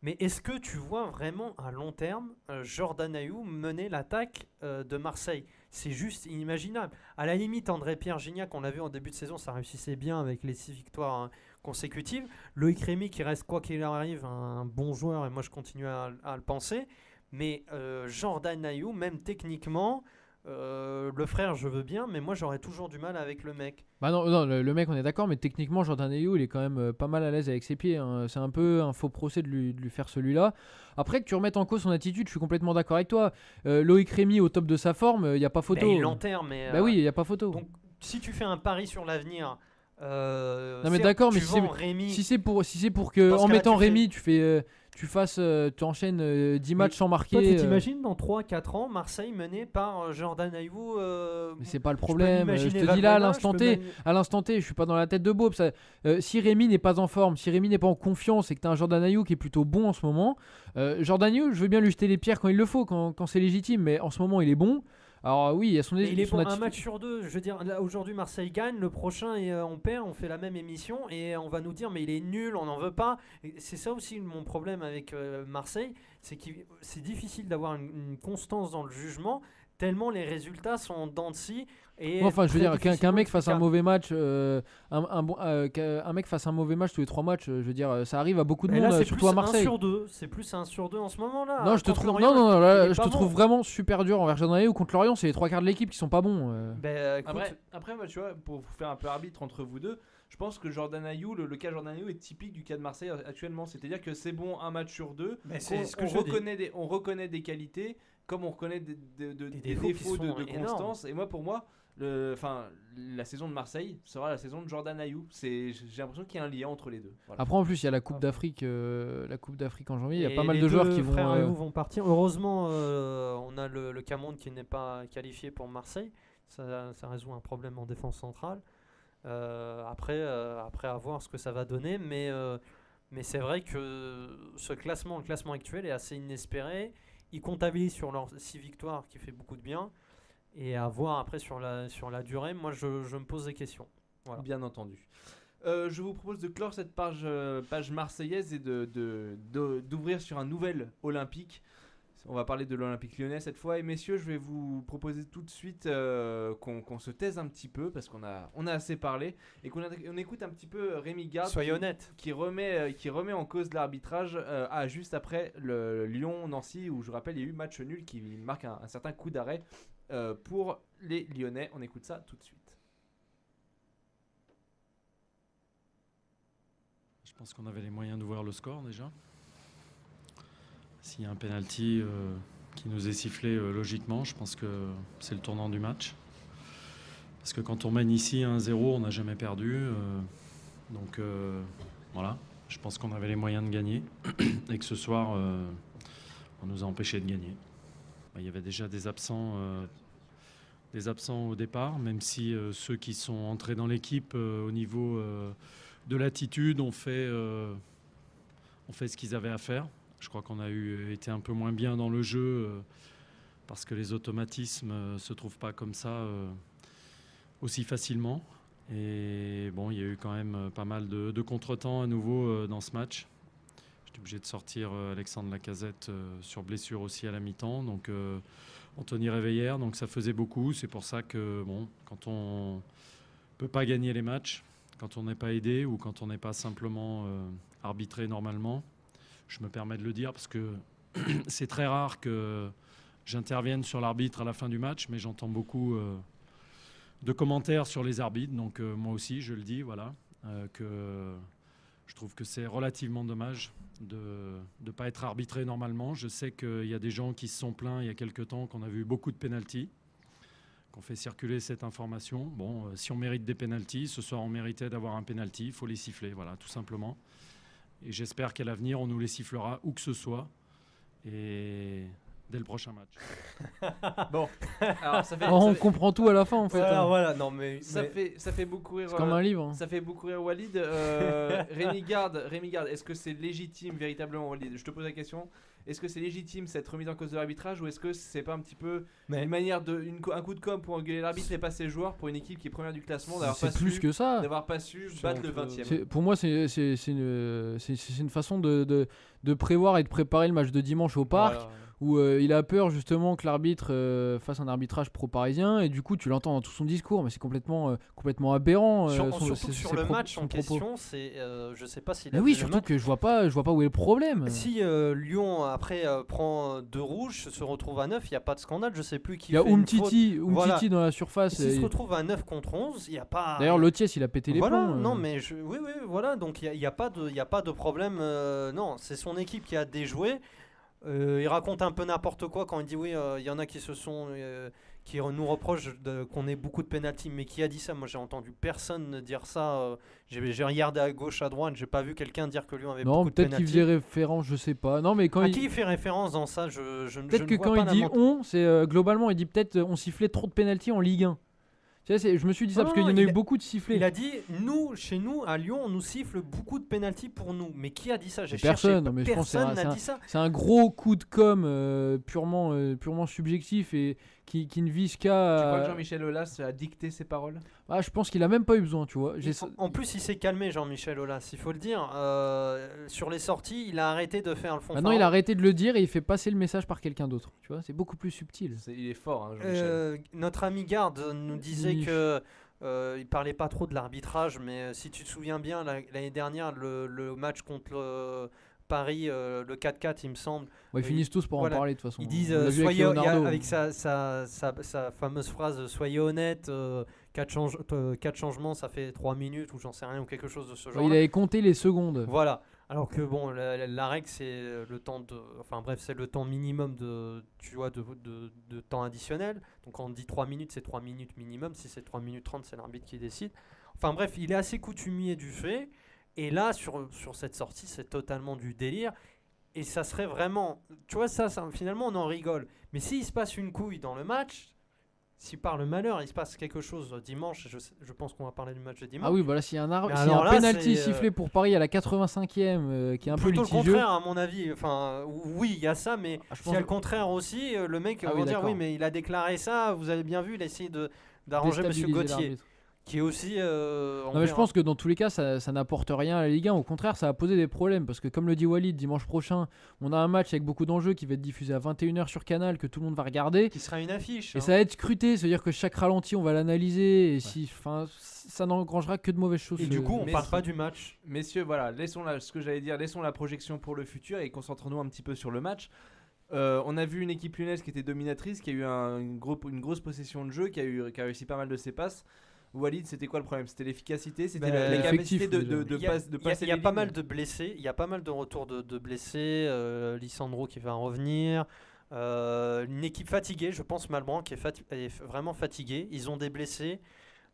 Mais est-ce que tu vois vraiment à long terme Jordan Ayew mener l'attaque de Marseille ? C'est juste inimaginable. À la limite, André-Pierre Gignac, on l'a vu en début de saison, ça réussissait bien avec les 6 victoires consécutives. Loïc Rémy qui reste, quoi qu'il arrive, un bon joueur, et moi je continue à le penser. Mais Jordan Ayew, même techniquement, le frère je veux bien, mais moi j'aurais toujours du mal avec le mec. Non, le mec on est d'accord, mais techniquement Jordan Ayew il est quand même pas mal à l'aise avec ses pieds, hein. C'est un peu un faux procès de lui faire celui-là. Après que tu remettes en cause son attitude, je suis complètement d'accord avec toi. Loïc Rémy au top de sa forme, il n'y a pas photo. Mais il l'enterre, mais oui, il n'y a pas photo. Donc si tu fais un pari sur l'avenir, non mais d'accord, mais si c'est pour que en mettant Rémy tu enchaînes 10 matchs sans marquer. Toi, tu t'imagines dans 3-4 ans Marseille mené par Jordan Ayew mais c'est pas le problème. Je te dis là à l'instant T, je suis pas dans la tête de Bob. Si Rémy n'est pas en forme, si Rémy n'est pas en confiance et que tu as un Jordan Ayew qui est plutôt bon en ce moment, Jordan Ayew, je veux bien lui jeter les pierres quand il le faut, quand c'est légitime, mais en ce moment il est bon. Alors oui, il y a Mais il est son bon un attitude. match sur deux. Je veux dire, là, aujourd'hui Marseille gagne, le prochain et on perd, on fait la même émission et on va nous dire mais il est nul, on n'en veut pas. Et c'est ça aussi mon problème avec Marseille, c'est que c'est difficile d'avoir une constance dans le jugement tellement les résultats sont en dents de scie. Et Enfin, je veux très dire, qu'un mec fasse un difficilement mauvais match, qu'un mec fasse un mauvais match tous les 3 matchs, je veux dire, ça arrive à beaucoup de mais monde, là, c'est surtout plus à Marseille. 1 sur 2. C'est plus 1 sur 2 en ce moment-là. Non, je te Contre trouve, Lorient, non, il là, est je pas te bon. trouve vraiment super dur envers Jordan Ayew. Contre Lorient, c'est les 3 quarts de l'équipe qui sont pas bons. Ben, écoute, Après, moi, tu vois, pour vous faire un peu arbitre entre vous deux, je pense que Jordan Ayew, le cas Jordan Ayew est typique du cas de Marseille actuellement. C'est-à-dire que c'est bon un match sur deux. ben, c'est ce que on je dis. reconnaît des qualités, comme on reconnaît des défauts qui défauts sont de énormes. constance. Et moi, pour moi, la saison de Marseille sera la saison de Jordan Ayew. J'ai l'impression qu'il y a un lien entre les deux. Voilà. Après, en plus, il y a la Coupe d'Afrique en janvier. Il y a Et pas mal les de joueurs deux qui frères vont. Ayew vont partir. Heureusement, on a le Cameroun qui n'est pas qualifié pour Marseille. Ça résout un problème en défense centrale. Après, à voir ce que ça va donner. Mais c'est vrai que le classement actuel est assez inespéré. Ils comptabilisent sur leurs 6 victoires, qui fait beaucoup de bien. Et à voir après sur la durée, moi je me pose des questions. Voilà. Bien entendu. Je vous propose de clore cette page marseillaise et d'ouvrir sur un nouvel olympique. On va parler de l'Olympique Lyonnais cette fois. Et messieurs, je vais vous proposer tout de suite qu'on se taise un petit peu parce qu'on a assez parlé et qu'on écoute un petit peu Rémi Garde. Soyez honnête. Qui remet en cause l'arbitrage juste après le Lyon-Nancy où je rappelle il y a eu match nul qui marque un certain coup d'arrêt pour les Lyonnais. On écoute ça tout de suite. Je pense qu'on avait les moyens d'ouvrir le score déjà. S'il y a un penalty qui nous est sifflé logiquement, je pense que c'est le tournant du match. Parce que quand on mène ici 1-0, on n'a jamais perdu. Donc voilà, je pense qu'on avait les moyens de gagner. Et que ce soir, on nous a empêchés de gagner. Il y avait déjà des absents au départ, même si ceux qui sont entrés dans l'équipe au niveau de l'attitude ont fait ce qu'ils avaient à faire. Je crois qu'on a été un peu moins bien dans le jeu parce que les automatismes ne se trouvent pas comme ça aussi facilement. Et bon, il y a eu quand même pas mal de contretemps à nouveau dans ce match. J'étais obligé de sortir Alexandre Lacazette sur blessure aussi à la mi-temps. Donc Anthony Réveillère, donc ça faisait beaucoup. C'est pour ça que bon, quand on ne peut pas gagner les matchs, quand on n'est pas aidé ou quand on n'est pas simplement arbitré normalement, je me permets de le dire parce que c'est très rare que j'intervienne sur l'arbitre à la fin du match, mais j'entends beaucoup de commentaires sur les arbitres. Donc moi aussi, je le dis, voilà, que je trouve que c'est relativement dommage de ne pas être arbitré normalement. Je sais qu'il y a des gens qui se sont plaints il y a quelques temps qu'on a vu beaucoup de pénaltys, qu'on fait circuler cette information. Bon, si on mérite des pénaltys, ce soir on méritait d'avoir un pénalty, il faut les siffler, voilà, tout simplement. Et j'espère qu'à l'avenir, on nous les sifflera où que ce soit. Et dès le prochain match. Bon, alors On comprend tout à la fin en fait. Voilà, non mais ça fait beaucoup rire. C'est comme un livre. Ça fait beaucoup rire Walid. Rémi Garde, est-ce que c'est légitime véritablement Walid? Je te pose la question. Est-ce que c'est légitime cette remise en cause de l'arbitrage ou est-ce que c'est pas un petit peu une manière un coup de com pour engueuler l'arbitre et pas ses joueurs pour une équipe qui est première du classement C'est plus que ça. d'avoir pas su battre le 20e? Pour moi, c'est une façon de prévoir et de préparer le match de dimanche au parc. Voilà. Où il a peur justement que l'arbitre fasse un arbitrage pro-parisien et du coup tu l'entends dans tout son discours mais c'est complètement aberrant. Surtout sur le match en question, c'est je sais pas s'il a mais oui, vu le surtout match. que je vois pas où est le problème. Si Lyon après prend 2 rouges, se retrouve à 9, il n'y a pas de scandale, je sais plus qui Il y a fait une faute. Umtiti Voilà. dans la surface. S'il se retrouve à 9 contre 11, il n'y a pas... D'ailleurs Lotiès il a pété les voilà, plombs. non mais oui, voilà, donc il n'y a pas de problème, non, c'est son équipe qui a déjoué. Il raconte un peu n'importe quoi quand il dit oui, il y en a qui qui nous reprochent qu'on ait beaucoup de pénaltys, mais qui a dit ça? Moi j'ai entendu personne dire ça. J'ai regardé à gauche, à droite, j'ai pas vu quelqu'un dire que Lyon avait Non, beaucoup de peut-être pénaltys. qu'il faisait référence, je sais pas. Non mais quand À qui il fait référence dans ça? peut-être que quand il dit on, c'est globalement il dit peut-être on sifflait trop de pénaltys en Ligue 1. Tu sais, je me suis dit ça Non, parce qu'il y en a eu beaucoup de sifflets. Il a dit chez nous à Lyon on nous siffle beaucoup de pénaltys pour nous. Mais qui a dit ça? J'ai personne, cherché, mais je pense que personne n'a dit ça. C'est un gros coup de com purement subjectif et qui ne vise Tu crois qu'à. que Jean-Michel Aulas a dicté ses paroles? Je pense qu'il a même pas eu besoin, tu vois. En plus, il s'est calmé, Jean-Michel Aulas, il faut le dire. Sur les sorties, il a arrêté de faire le fond. Maintenant, il a arrêté de le dire et il fait passer le message par quelqu'un d'autre. Tu vois, c'est beaucoup plus subtil. Il est fort, hein, Jean-Michel. Notre ami Garde nous disait Niche. que il parlait pas trop de l'arbitrage, mais si tu te souviens bien, l'année dernière, le match contre Paris, le 4-4, il me semble. Ils finissent tous pour voilà. en parler de toute façon. Ils disent, On l'a vu avec soyez, Leonardo. avec sa fameuse phrase, soyez honnête, 4 changements, ça fait 3 minutes, ou j'en sais rien, ou quelque chose de ce genre. Il avait compté les secondes. Voilà. Alors que bon, la règle, c'est le temps c'est le temps minimum de temps additionnel. Donc quand on dit 3 minutes, c'est 3 minutes minimum. Si c'est 3 minutes 30, c'est l'arbitre qui décide. Enfin bref, il est assez coutumier du fait. Et là, sur cette sortie, c'est totalement du délire. Et ça serait vraiment... Tu vois, ça finalement, on en rigole. Mais s'il se passe une couille dans le match, si par le malheur, il se passe quelque chose dimanche, je pense qu'on va parler du match de dimanche. Ah oui, voilà, s'il y a un, Mais s'il y a alors un là, penalty c'est, sifflé pour Paris à la 85e, qui est un peu plutôt le litigieux. contraire, à mon avis. Enfin, oui, il y a ça, mais Je s'il y a pense- le contraire aussi, le mec Ah va oui, dire d'accord. oui, mais il a déclaré ça, vous avez bien vu, il a essayé d'arranger Monsieur Déstabiliser Gauthier, l'arbitre. qui est aussi... Non, mais je pense que dans tous les cas, ça n'apporte rien à la Ligue 1. Au contraire, ça va poser des problèmes. Parce que, comme le dit Walid, dimanche prochain, on a un match avec beaucoup d'enjeux qui va être diffusé à 21h sur Canal, que tout le monde va regarder. qui sera une affiche. Et hein. ça va être scruté, c'est-à-dire que chaque ralenti, on va l'analyser. Et ça n'engrangera que de mauvaises choses. Et du coup, on Mais parle si- pas du match. Messieurs, voilà, laissons la projection pour le futur et concentrons-nous un petit peu sur le match. On a vu une équipe lyonnaise qui était dominatrice, qui a eu une grosse possession de jeu, qui a réussi pas mal de ses passes. Walid, c'était quoi le problème? C'était l'efficacité, c'était la capacité Effectif, de Il y a, passer il y a les pas lignes. mal de blessés, il y a pas mal de retours de blessés, Lisandro qui va revenir, une équipe fatiguée, je pense Malbranc qui est vraiment fatigué, ils ont des blessés.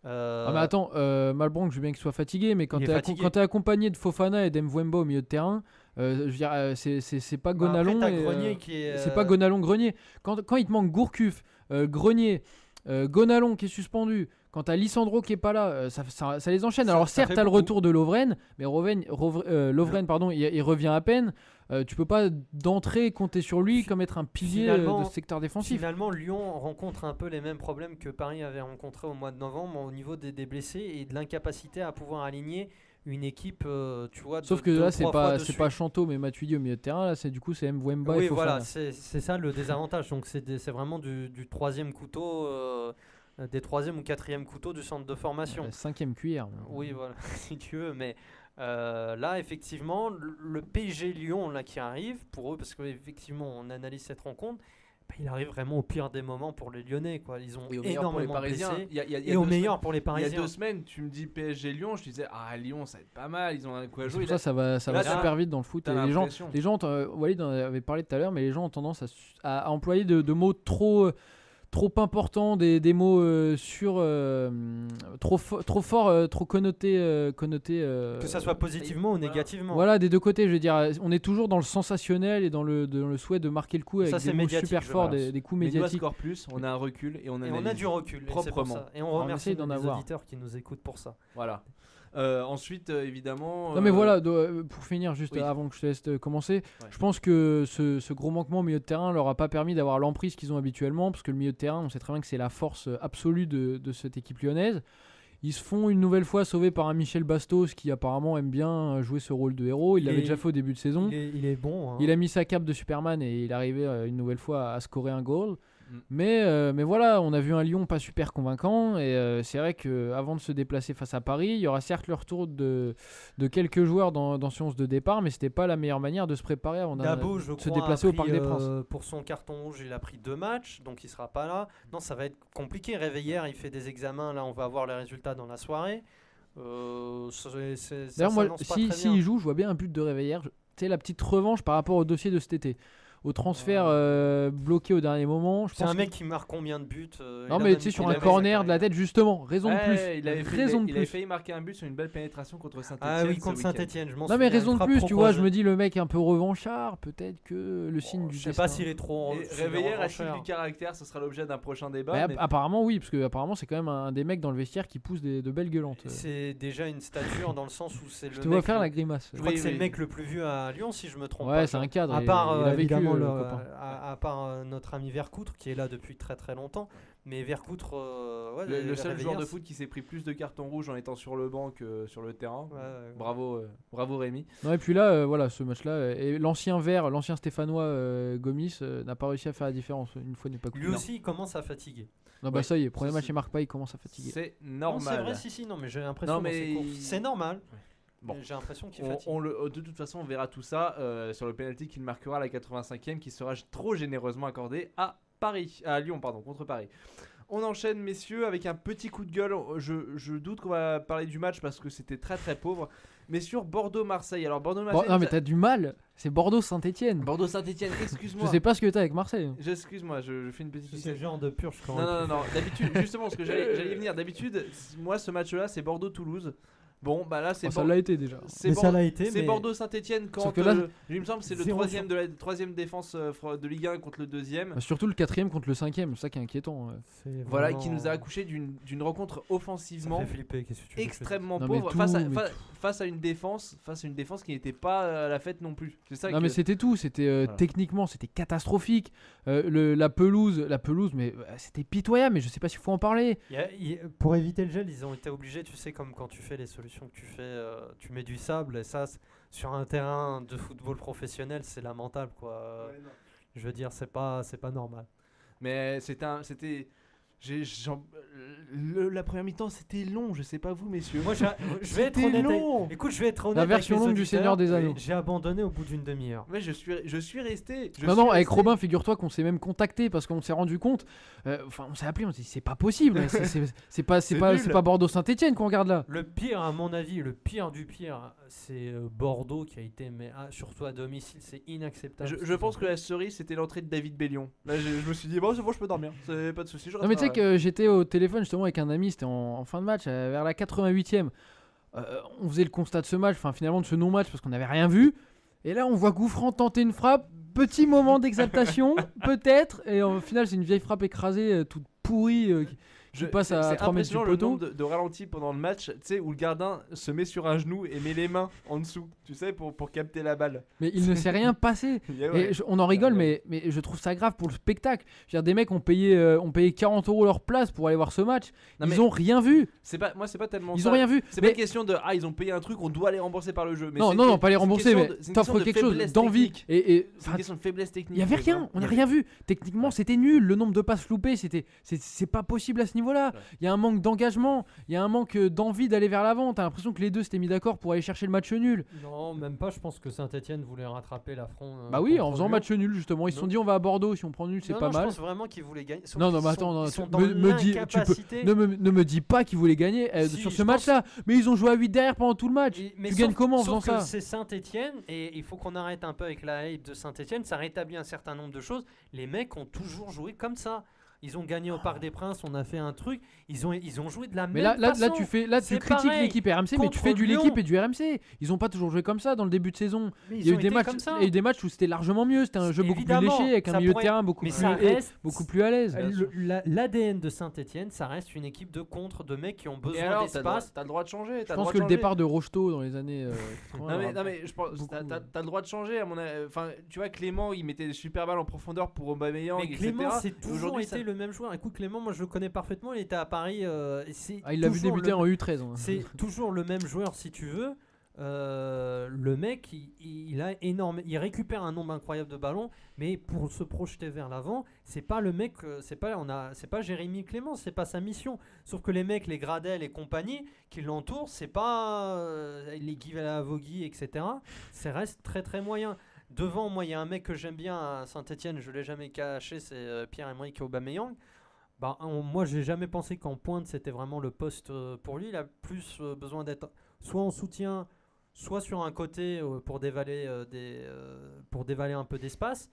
Ah mais attends, Malbranc, je veux bien qu'il soit fatigué, mais quand Il est t'es fatigué. accompagné de Fofana et d'Mvemba au milieu de terrain, je veux dire, c'est pas Gonalon. Après, t'as et, Grenier qui est... c'est pas Gonalon-Grenier. Quand il te manque Gourcuff, Grenier, Gonalon qui est suspendu, quand t'as Lisandro qui est pas là, ça les enchaîne. Ça- Alors ça certes, fait beaucoup. t'as le retour de Lovren, mais Lovren, pardon, il revient à peine. Tu peux pas d'entrée compter sur lui comme être un pilier Finalement- de ce secteur défensif. Finalement, Lyon rencontre un peu les mêmes problèmes que Paris avait rencontré au mois de novembre au niveau des blessés et de l'incapacité à pouvoir aligner une équipe, tu vois. Sauf que là, c'est pas Chanteau, mais Matuidi au milieu de terrain. Là, c'est Mvemba et Oui, Fofana. voilà, c'est ça le désavantage. Donc c'est vraiment du troisième couteau, des troisième ou quatrième couteaux du centre de formation. La 5e cuillère. Oui, voilà, si tu veux, mais là, effectivement, le PSG Lyon là, qui arrive, pour eux, parce qu'effectivement, on analyse cette rencontre, il arrive vraiment au pire des moments pour les Lyonnais. Quoi. Ils ont Et au meilleur pour les énormément Parisiens. blessés. Il y a Et au deux meilleur semaines- pour les Il y a Parisiens. 2 semaines, tu me dis PSG Lyon, je disais Lyon ça va être pas mal, ils ont un coup à C'est jouer. pour ça va là, super vite dans le foot. t'as Et l'impression. les gens, Walid en avait parlé tout à l'heure, mais les gens ont tendance à employer de mots trop importants, des mots trop forts, trop connotés. Que ça soit positivement ou négativement. Voilà, des deux côtés, je veux dire, on est toujours dans le sensationnel et dans le souhait de marquer le coup avec Ça, des c'est mots médiatique, super je forts, pense. des coups Mais nous, à médiatiques. Score Plus, on a un recul et on Et on a analyse du recul. Et c'est pour proprement. ça. Et on On remercie essaye d'en les avoir. auditeurs qui nous écoutent pour ça. Voilà. Ensuite, évidemment. Non mais voilà, pour finir juste oui. avant que je te laisse commencer, Ouais. je pense que ce gros manquement au milieu de terrain leur a pas permis d'avoir l'emprise qu'ils ont habituellement, parce que le milieu de terrain, on sait très bien que c'est la force absolue de cette équipe lyonnaise. Ils se font une nouvelle fois sauver par un Michel Bastos qui apparemment aime bien jouer ce rôle de héros. Il l'avait déjà fait au début de saison. Il est bon. hein. Il a mis sa cape de Superman et il est arrivé une nouvelle fois à scorer un goal. Mm. Mais voilà, on a vu un Lyon pas super convaincant et c'est vrai qu'avant de se déplacer face à Paris, il y aura certes le retour de quelques joueurs dans ce 11 de départ, mais c'était pas la meilleure manière de se préparer avant Dabo, de je se crois, déplacer a au Parc pris, des Princes. Pour son carton rouge, il a pris 2 matchs, donc il sera pas là. Non, ça va être compliqué. Réveillère, il fait des examens. Là, on va avoir les résultats dans la soirée. Ça D'ailleurs, moi, s'annonce pas si très bien. il joue, je vois bien un but de Réveillère. Tu sais, la petite revanche par rapport au dossier de cet été. Au transfert bloqué au dernier moment. C'est un mec qui marque combien de buts Non, mais tu sais, sur un corner de la tête, justement. Raison de plus. Il avait failli marquer un but sur une belle pénétration contre Saint-Etienne. Ah oui, contre Saint-Etienne, je m'en Non, souviens. mais raison une de frappe plus, tu vois. Je proposée. me dis, le mec est un peu revanchard. Peut-être que le signe du Je sais destin. pas s'il est trop. Réveillère a-t-il du caractère? Ce sera l'objet d'un prochain débat. Mais mais- apparemment, oui, parce que apparemment, c'est quand même un des mecs dans le vestiaire qui pousse de belles gueulantes. C'est déjà une stature dans le sens où c'est le Je te vois mec faire le- la grimace. Je crois que Oui, c'est oui. le mec le plus vieux à Lyon, si je me trompe Ouais, pas. c'est un cadre. À part il a vécu évidemment le le- copain. à part notre ami Vercoutre qui est là depuis très très longtemps. Mais Vercoutre, ouais, Le seul Réveillère, joueur de c'est- foot qui s'est pris plus de cartons rouges en étant sur le banc que sur le terrain. Ouais, ouais. Bravo Rémi. Non, et puis là, voilà, ce match-là, et l'ancien vert, l'ancien Stéphanois Gomis n'a pas réussi à faire la différence. Une fois n'est pas Lui coutume. aussi, il commence à fatiguer. Non, bah Ouais. ça y est, premier Ça, match, c'est- il marque pas, il commence à fatiguer. C'est Non, c'est normal. vrai, si, non, mais j'ai l'impression Non, dans ses mais courses. C'est normal. Bon. Mais j'ai l'impression qu'il On- fatigue. de toute façon, on verra tout ça sur le penalty qu'il marquera à la 85e qui sera trop généreusement accordé à Lyon, contre Paris. On enchaîne, messieurs, avec un petit coup de gueule. Je doute qu'on va parler du match parce que c'était très très pauvre. Mais sur Bordeaux-Marseille. Alors, Bordeaux-Marseille. Non, mais t'as du mal, c'est Bordeaux-Saint-Etienne. Bordeaux-Saint-Etienne, Je excuse-moi. sais pas ce que t'as avec Marseille. Excuse-moi, je fais une petite C'est le genre de purge quand Non. D'habitude, justement, ce que j'allais y venir. D'habitude, moi, ce match-là, c'est Bordeaux-Toulouse. Bon, bah là, c'est Oh, ça l'a été déjà. c'est Mais ça l'a été, c'est mais- Bordeaux-Saint-Etienne quand Sauf que là- il me semble que c'est le 0 troisième de la troisième défense de Ligue 1 contre le deuxième. Bah, surtout le 4ème contre le 5ème, c'est ça qui est inquiétant. C'est Voilà, vraiment- qui nous a accouché d'une rencontre Ça offensivement fait flipper, qu'est-ce que tu veux que je te dise. extrêmement Non, mais pauvre tout, face mais face à une défense qui n'était pas à la fête non plus. C'est ça Non que- mais c'était tout, c'était Voilà. techniquement c'était catastrophique. La pelouse, mais c'était pitoyable, mais je sais pas s'il faut en parler. Pour éviter le gel, ils ont été obligés, tu sais, comme quand tu fais les solutions que tu fais, tu mets du sable, et ça, sur un terrain de football professionnel, c'est lamentable, quoi. Je veux dire, c'est pas normal. Mais la première mi-temps c'était long, je sais pas vous messieurs. Moi, je vais être C'était honnête. long. Écoute, je vais être honnête. La avec version les longue du auditeurs. Seigneur des Anneaux. J'ai abandonné au bout d'une demi-heure. Ouais, je suis resté. Non, avec Robin, figure-toi qu'on s'est même contacté parce qu'on s'est rendu compte. On s'est appelé, on s'est dit c'est pas possible. C'est nul. pas Bordeaux-Saint-Etienne qu'on regarde là. Le pire, à mon avis, le pire du pire, c'est Bordeaux qui a été, surtout à domicile, c'est inacceptable. Je pense que la cerise c'était l'entrée de David Bellion. Là je me suis dit bon c'est bon je peux dormir, c'est pas de souci. Non mais tu sais que j'étais au téléphone justement avec un ami, c'était en fin de match, vers la 88e. On faisait le constat de ce match, enfin finalement de ce non-match parce qu'on n'avait rien vu. Et là on voit Gouffran tenter une frappe, petit moment d'exaltation peut-être, et au final c'est une vieille frappe écrasée, toute pourrie, qui passe à 3 mètres du impressionnant le poteau. nombre de ralentis pendant le match, tu sais où le gardien se met sur un genou et met les mains en dessous, tu sais pour capter la balle. Mais il ne s'est rien passé. Ouais. Et on en rigole, mais je trouve ça grave pour le spectacle. Je veux dire, des mecs ont payé 40 € leur place pour aller voir ce match. Non, Ils mais ont rien vu. c'est pas tellement Ils ça. ont rien vu. C'est Mais- pas une question de ils ont payé un truc, on doit les rembourser par le jeu. Mais non, c'est- non, pas les c'est une question question mais de- c'est une t'offres question de quelque chose faiblesse d'envie. technique. Et C'est une question de faiblesse technique. il y avait rien, on n'a rien vu. Techniquement, c'était nul. Le nombre de passes loupées, c'est pas possible à ce niveau-là. Ouais. Il y a un manque d'engagement, il y a un manque d'envie d'aller vers l'avant. T'as l'impression que les deux s'étaient mis d'accord pour aller chercher le match nul. Non, même pas. Je pense que Saint-Etienne voulait rattraper l'affront. Bah oui, en contre faisant Lyon. match nul justement. Ils se sont Non. dit on va à Bordeaux, si on prend nul, c'est Non, pas non, mal. Je pense vraiment qu'ils voulaient gagner. Sauf Non, qu'ils mais sont- attends, non, ils sont tu- dans me dis- l'incapacité. Ne me dis pas qu'ils voulaient gagner Si, sur je ce pense- match-là. Mais ils ont joué à 8 derrière pendant tout le match. Mais Tu gagnes comment en sauf faisant que ça? C'est Saint-Etienne et il faut qu'on arrête un peu avec la hype de Saint-Etienne. Ça rétablit un certain nombre de choses. Les mecs ont toujours joué comme ça. Ils ont gagné au Parc des Princes, on a fait un truc. Ils ont joué de la Mais même là, façon. tu C'est critiques pareil. l'équipe RMC, mais tu Contre fais du Lyon. l'équipe et du RMC. Ils ont pas toujours joué comme ça dans le début de saison. Mais Il y a ils eu ont des été matchs, comme ça. il y a eu des matchs où c'était largement mieux. C'était un jeu beaucoup plus Évidemment, léché avec un ça milieu de pourrait- terrain beaucoup mais plus ça reste- à l'aise. L'ADN de Saint-Etienne, ça reste une équipe de contre, de mecs qui ont Et besoin alors d'espace. t'as le droit de changer. Je pense que le départ de Rocheteau dans les années 80, Non mais je pense beaucoup, t'as le droit de changer à mon avis. Enfin tu vois Clément il mettait des super balles en profondeur pour Aubameyang Mais etc. Clément, c'est Et toujours aujourd'hui, été ça- le même joueur. Écoute, Clément, moi je le connais parfaitement. Il était à Paris. il l'a vu débuter en U13. hein. C'est toujours le même joueur, si tu veux. Le mec, il a énorme, il récupère un nombre incroyable de ballons, mais pour se projeter vers l'avant, c'est pas le mec, c'est pas Jérémy Clément, c'est pas sa mission. Sauf que les mecs, les Gradel et compagnie qui l'entourent, c'est pas les Guy Lavogui, etc. Ça reste très très moyen. Devant, moi, il y a un mec que j'aime bien à Saint-Etienne, je l'ai jamais caché, c'est Pierre-Emerick Aubameyang. Moi, j'ai jamais pensé qu'en pointe, c'était vraiment le poste pour lui. Il a plus besoin d'être soit en soutien, soit sur un côté pour dévaler un peu d'espace.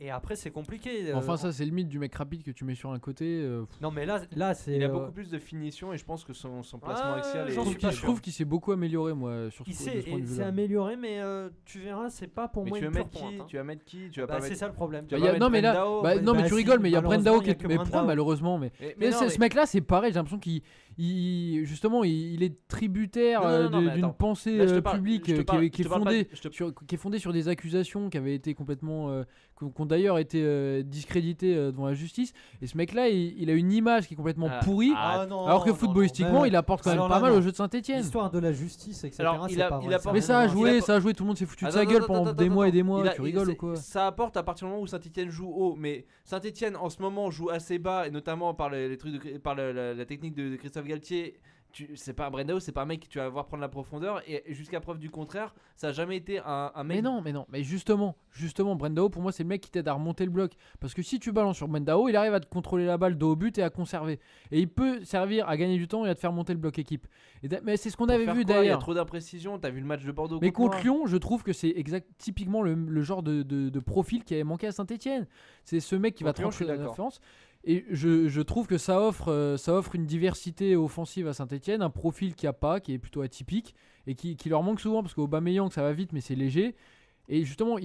Et après, c'est compliqué. Enfin, ça, c'est le mythe du mec rapide que tu mets sur un côté. Non, mais là c'est. Il a beaucoup plus de finition et je pense que son placement axial est. j'en suis pas Je trouve qu'il s'est beaucoup amélioré, moi, sur Il ce de ce point de s'est vue-là. amélioré, mais tu verras, c'est pas pour Mais moi tu vas une pure mettre pointe. qui hein. Tu vas mettre qui Tu vas Bah, pas c'est mettre. ça le problème. Tu vas Bah, pas non, mais là, Brendao, non, mais bah tu si, rigoles, mais il y a malheureusement, Brendao il y a qui que est. Mais pourquoi, Brendao. malheureusement, mais Mais non, ce mec-là, c'est pareil. J'ai l'impression justement, il est tributaire Non, mais d'une attends. pensée Là, je te parle- publique je te parle- qui je te parle est fondée sur des accusations qui avaient été complètement, qui ont d'ailleurs été discréditées devant la justice. Et ce mec-là, il a une image qui est complètement pourrie. Ah, non, Alors que non, footballistiquement, non. il apporte quand même Alors pas là, mal non. au jeu de Saint-Etienne. L'histoire de la justice, etc. Alors, c'est il a- pas il vrai, apporte- ça Mais ça a rien à voir. joué, tout le monde s'est foutu de sa Attends, gueule attends, pendant attends, des mois et des mois. il a- Tu rigoles ou quoi? Ça apporte à partir du moment où Saint-Etienne joue haut, mais Saint-Etienne en ce moment joue assez bas, et notamment par les trucs par la technique de Christophe Galtier. C'est pas un Brendao, c'est pas un mec que tu vas voir prendre la profondeur, et jusqu'à preuve du contraire, ça a jamais été un mec. Mais justement, Brendao, pour moi, c'est le mec qui t'aide à remonter le bloc. Parce que si tu balances sur Brendao, il arrive à te contrôler la balle dos au but et à conserver. Et il peut servir à gagner du temps et à te faire monter le bloc équipe. Mais c'est ce qu'on Pour avait faire vu quoi Il y a d'ailleurs. trop d'imprécision. T'as vu le match de Bordeaux Mais contre moi Lyon, je trouve que c'est typiquement le genre de profil qui avait manqué à Saint-Etienne. C'est ce mec qui va Contre Lyon, je suis trancher la d'accord. différence. Et je trouve que ça offre une diversité offensive à Saint-Etienne, un profil qu'il n'y a pas, qui est plutôt atypique et qui leur manque souvent parce qu'Aubameyang ça va vite mais c'est léger. Et justement,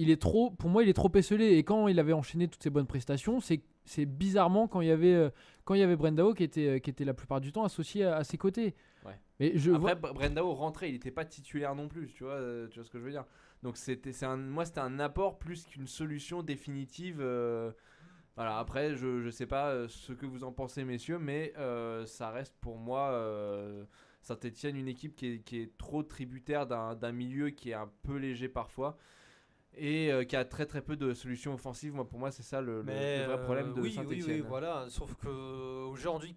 pour moi, il est trop esselé. Et quand il avait enchaîné toutes ses bonnes prestations, c'est bizarrement quand il y avait Brendao qui était la plupart du temps associé à ses côtés. Ouais. Mais Après, Brendao rentrait, il n'était pas titulaire non plus, tu vois ce que je veux dire. Donc c'était un apport plus qu'une solution définitive. Voilà, après, je sais pas ce que vous en pensez, messieurs, mais ça reste pour moi Saint-Etienne une équipe qui est trop tributaire d'un milieu qui est un peu léger parfois et qui a très très peu de solutions offensives. Pour moi, c'est ça le vrai problème de Saint-Etienne. Oui, voilà. Sauf qu'aujourd'hui,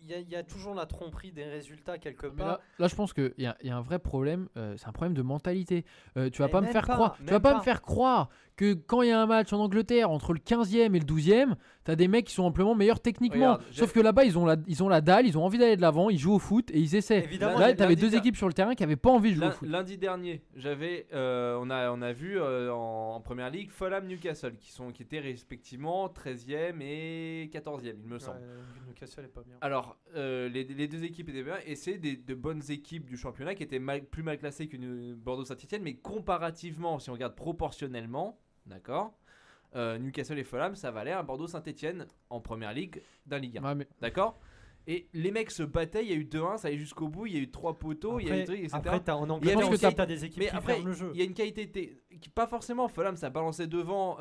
il y a toujours la tromperie des résultats quelque Mais part. là, je pense qu'il y a un vrai problème. C'est un problème de mentalité. Tu vas Mais pas me même faire pas, croire. Tu même vas pas pas. me faire croire que quand il y a un match en Angleterre entre le 15e et le 12e, t'as des mecs qui sont amplement meilleurs techniquement. Regarde, Sauf que là-bas, ils ont la dalle, ils ont envie d'aller de l'avant, ils jouent au foot et ils essaient. Évidemment, Là, lundi- t'avais deux lundi- équipes sur le terrain qui avaient pas envie de jouer au foot. Lundi dernier, on a vu en première ligue Fulham Newcastle qui étaient respectivement 13e et 14e, il me semble. Newcastle est pas bien. Alors, les deux équipes étaient bien, et c'est de bonnes équipes du championnat qui étaient plus mal classées que Bordeaux-Saint-Etienne, mais comparativement, si on regarde proportionnellement, d'accord, Newcastle et Fulham, ça valait un Bordeaux-Saint-Etienne en première ligue d'un Ligue 1, Ouais, mais d'accord. Et les mecs se battaient, il y a eu 2-1, ça allait jusqu'au bout, il y a eu 3 poteaux, il y a eu des trucs, etc. Après, en Il y Angleterre, avait aussi, aussi- t'as des équipes Mais qui après, ferment le jeu. il y a une qualité pas forcément. Fulham, ça balançait devant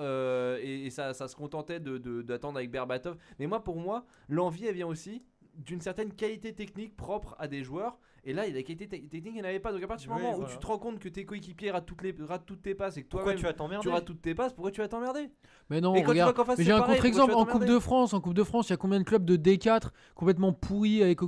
et ça se contentait d'attendre avec Berbatov. Mais pour moi, l'envie, elle vient aussi d'une certaine qualité technique propre à des joueurs. Et là, il y a des qualités techniques, il n'y en avait pas. Donc à partir du Oui, moment où voilà. tu te rends compte que tes coéquipiers ratent toutes tes passes et que Pourquoi toi-même tu vas t'emmerder tu rates toutes tes passes, pourquoi tu vas t'emmerder? Mais non, Et quand tu regarde. vois qu'en face, Mais c'est j'ai un pareil, contre-exemple pourquoi en tu vas Coupe t'emmerder? de France. En Coupe de France, il y a combien de clubs de D4 complètement pourris avec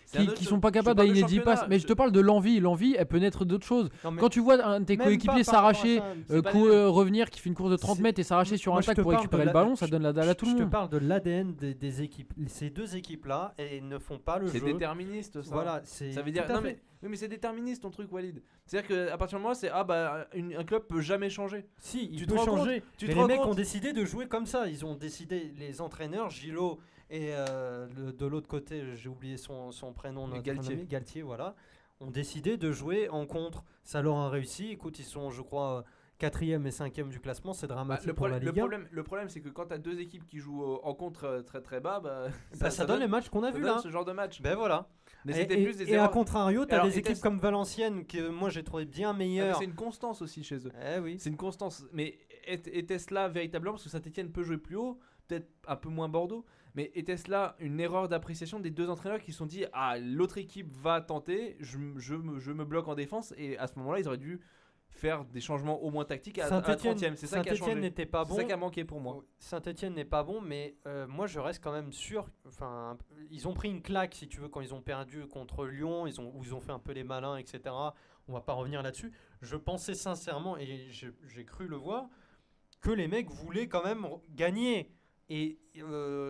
C'est un autre qui chose. sont pas Je capables parle de d'aligner 10 passes? championnat. Mais je te parle de l'envie. L'envie, elle peut naître d'autres choses. Non, mais Quand tu vois un de tes même coéquipiers pas par rapport à s'arracher, ça, c'est pas les revenir, qui fait une course de 30 C'est- mètres et s'arracher sur Moi, un je tac te pour parle récupérer de le ballon, ça donne la dalle à tout le Je te monde. parle de l'ADN des équipes. Ces deux équipes-là, elles ne font pas le C'est jeu. déterministe, ça. Voilà, c'est Ça veut dire tout à non fait. mais oui, mais c'est déterministe ton truc, Walid. C'est-à-dire qu'à partir du moment c'est un club peut jamais changer. Si, Tu il te peut rends changer. Tu Mais te les rends mecs compte ont décidé de jouer comme ça. Ils ont décidé, les entraîneurs, Gillot et de l'autre côté, j'ai oublié son prénom, notre Galtier. ami, Galtier, voilà, ont décidé de jouer en contre. Ça leur a réussi. Écoute, ils sont, je crois, 4e et 5e du classement. C'est dramatique pour la Ligue 1. le problème c'est que quand t'as deux équipes qui jouent en contre très très bas, Ça donne les matchs qu'on a ça vus donne là. ce genre de match. Ben voilà. Mais Et, c'était et- plus des et à erreurs. contrario, t'as Alors, des et équipes t'as- comme Valenciennes que moi j'ai trouvé bien Ah, mais meilleures. c'est une constance aussi chez eux. Eh oui. C'est une constance. Mais était-ce là véritablement, parce que Saint-Etienne peut jouer plus haut, peut-être un peu moins Bordeaux, mais était-ce là une erreur d'appréciation des deux entraîneurs qui se sont dit ah l'autre équipe va tenter, je me bloque en défense, et à ce moment-là ils auraient dû faire des changements au moins tactiques à la 30e. C'est ça qui a changé. Saint-Etienne n'était pas C'est bon. ça qui a manqué pour moi. Saint-Etienne n'est pas bon, mais moi je reste quand même sûr. Enfin, ils ont pris une claque, si tu veux, quand ils ont perdu contre Lyon, où ils ont fait un peu les malins, etc. On va pas revenir là-dessus. Je pensais sincèrement, et j'ai cru le voir, que les mecs voulaient quand même gagner. Et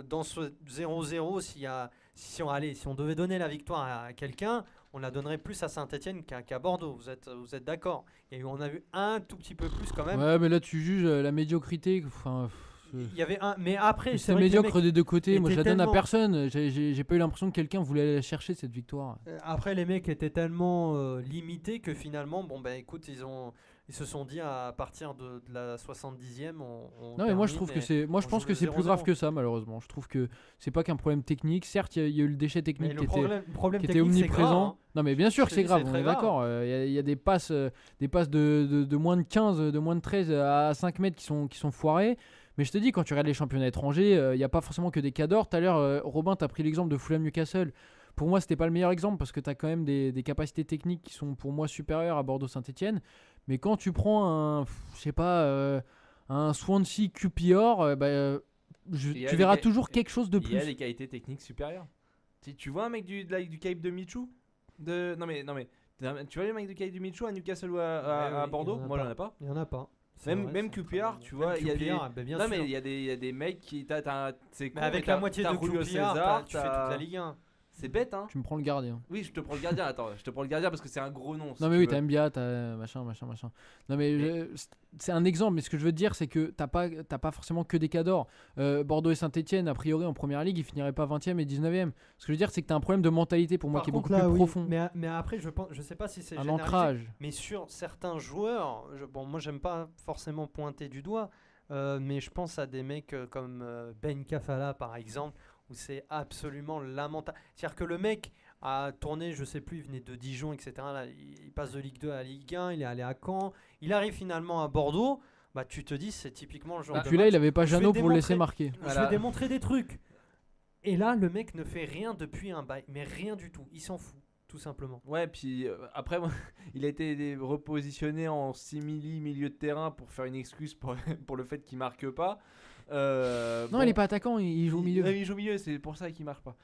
dans ce 0-0, si on devait donner la victoire à quelqu'un, on la donnerait plus à Saint-Etienne qu'à Bordeaux. Vous êtes d'accord? Et on a eu un tout petit peu plus quand même. Ouais, mais là tu juges la médiocrité. Enfin, Il y avait un, mais après, c'est C'était vrai que les médiocre mecs- des deux côtés. Moi, je la était donne à tellement- personne. J'ai pas eu l'impression que quelqu'un voulait aller la chercher cette victoire. Après, les mecs étaient tellement limités que finalement, bon, ben écoute, ils se sont dit à partir de la 70e, on Non, mais moi je termine trouve que et c'est. Moi je on pense joue que le c'est plus grave 0-0. que ça, malheureusement. Je trouve que c'est pas qu'un problème technique. Certes, il y a eu le déchet Mais technique le qui problème était technique, c'est omniprésent. grave, hein. Non, mais bien sûr Je que te c'est dis, grave, c'est on très est grave. d'accord. Il y a des passes de moins de 15, de moins de 13 à 5 mètres qui sont foirées. Mais je te dis, quand tu regardes les championnats étrangers, il n'y a pas forcément que des cadors. Tout à l'heure, Robin, tu as pris l'exemple de Fulham Newcastle. Pour moi, c'était pas le meilleur exemple parce que tu as quand même des capacités techniques qui sont pour moi supérieures à Bordeaux-Saint-Etienne. Mais quand tu prends un Swansea QPR, Il y a tu des verras ca- toujours quelque chose de Il y a plus. des qualités techniques supérieures. Tu vois un mec du Cape de Michou Non mais tu vois le mec du Cape de Michou à Newcastle ou à oui, Bordeaux? il y en a Moi pas. j'en ai pas. Il y en a pas. C'est Même, vrai, même c'est QPR, très tu bon. vois, Même il y a des. QPR, ben bien non, sûr. mais il y a des mecs qui. C'est con, Mais avec t'as- la moitié t'as de Julio QPR, César, tu fais toute la Ligue 1. C'est bête, hein. Tu me prends le gardien. Oui, je te prends le gardien. Attends, je te prends le gardien parce que c'est un gros nom. si Non mais tu oui, veux. t'as Mbia, t'as machin. Non mais c'est un exemple, mais ce que je veux te dire, c'est que t'as pas forcément que des cadors. Bordeaux et Saint-Etienne, a priori en première ligue, ils finiraient pas 20e et 19e. Ce que je veux dire, c'est que t'as un problème de mentalité pour moi Par qui est contre, beaucoup là, plus oui. profond. Mais après, je sais pas si c'est Un généralisé, ancrage. mais sur certains joueurs, bon, moi j'aime pas forcément pointer du doigt, mais je pense à des mecs comme Ben Kafala par exemple, où c'est absolument lamentable. C'est-à-dire que le mec a tourné, je sais plus, il venait de Dijon, etc. Là, il passe de Ligue 2 à Ligue 1, il est allé à Caen, il arrive finalement à Bordeaux. Bah, tu te dis, c'est typiquement le genre Et de puis là, match il avait pas je vais Jeannot pour le laisser démontrer- marquer. où Voilà. je vais démontrer des trucs. Et là, le mec ne fait rien depuis un bail, mais rien du tout. Il s'en fout, tout simplement. Ouais, puis après, moi, il a été repositionné en simili milieu de terrain pour faire une excuse pour le fait qu'il marque pas. Non, Bon, il est pas attaquant, il joue au milieu. Ouais, il joue au milieu, c'est pour ça qu'il marque pas.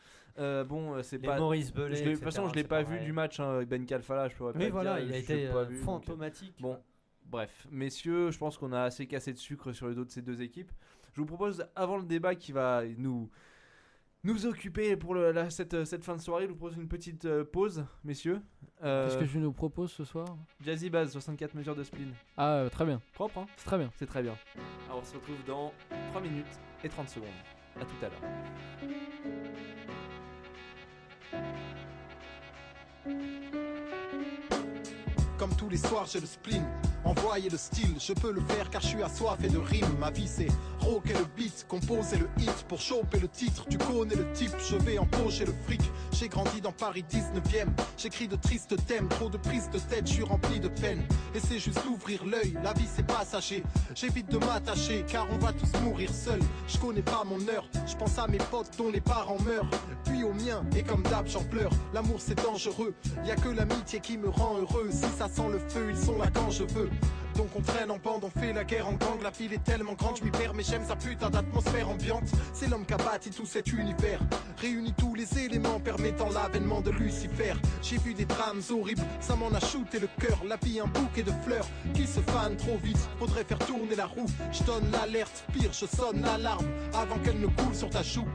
C'est Les pas. Maurice Belay, De toute façon, je l'ai pas vu du match, hein, Ben Kalfala, je pourrais pas Oui, te voilà, dire, il a je été l'ai pas vu, donc, fantomatique. Bon, bref, messieurs, je pense qu'on a assez cassé de sucre sur le dos de ces deux équipes. Je vous propose, avant le débat qui va nous occuper pour cette fin de soirée, je vous propose une petite pause, messieurs. Qu'est-ce que je nous propose ce soir? Jazzy Bass, 64 mesures de spleen. Ah, très bien, Propre, hein? c'est très bien. C'est très bien. Alors on se retrouve dans 3 minutes et 30 secondes. A tout à l'heure. Comme tous les soirs j'ai le spleen, envoyer le style, je peux le faire car je suis assoiffé de rimes. Ma vie c'est rock et le beat, composer le hit pour choper le titre. Tu connais le type, je vais empocher le fric. J'ai grandi dans Paris 19e, j'écris de tristes thèmes, trop de prises de tête, je suis rempli de peine. Et c'est juste d'ouvrir l'œil, la vie c'est passager. J'évite de m'attacher car on va tous mourir seuls. Je connais pas mon heure, je pense à mes potes dont les parents meurent. Puis au mien, et comme d'hab j'en pleure. L'amour c'est dangereux, y a que l'amitié qui me rend heureux. Si ça sent le feu, ils sont là quand je veux. Donc on traîne en bande, on fait la guerre en gang. La ville est tellement grande, je m'y perds mais j'aime sa putain d'atmosphère ambiante. C'est l'homme qui a bâti tout cet univers, réunit tous les éléments permettant l'avènement de Lucifer. J'ai vu des drames horribles, ça m'en a shooté le cœur. La vie un bouquet de fleurs qui se fanent trop vite, faudrait faire tourner la roue. Je donne l'alerte, pire je sonne l'alarme avant qu'elle ne coule sur ta joue.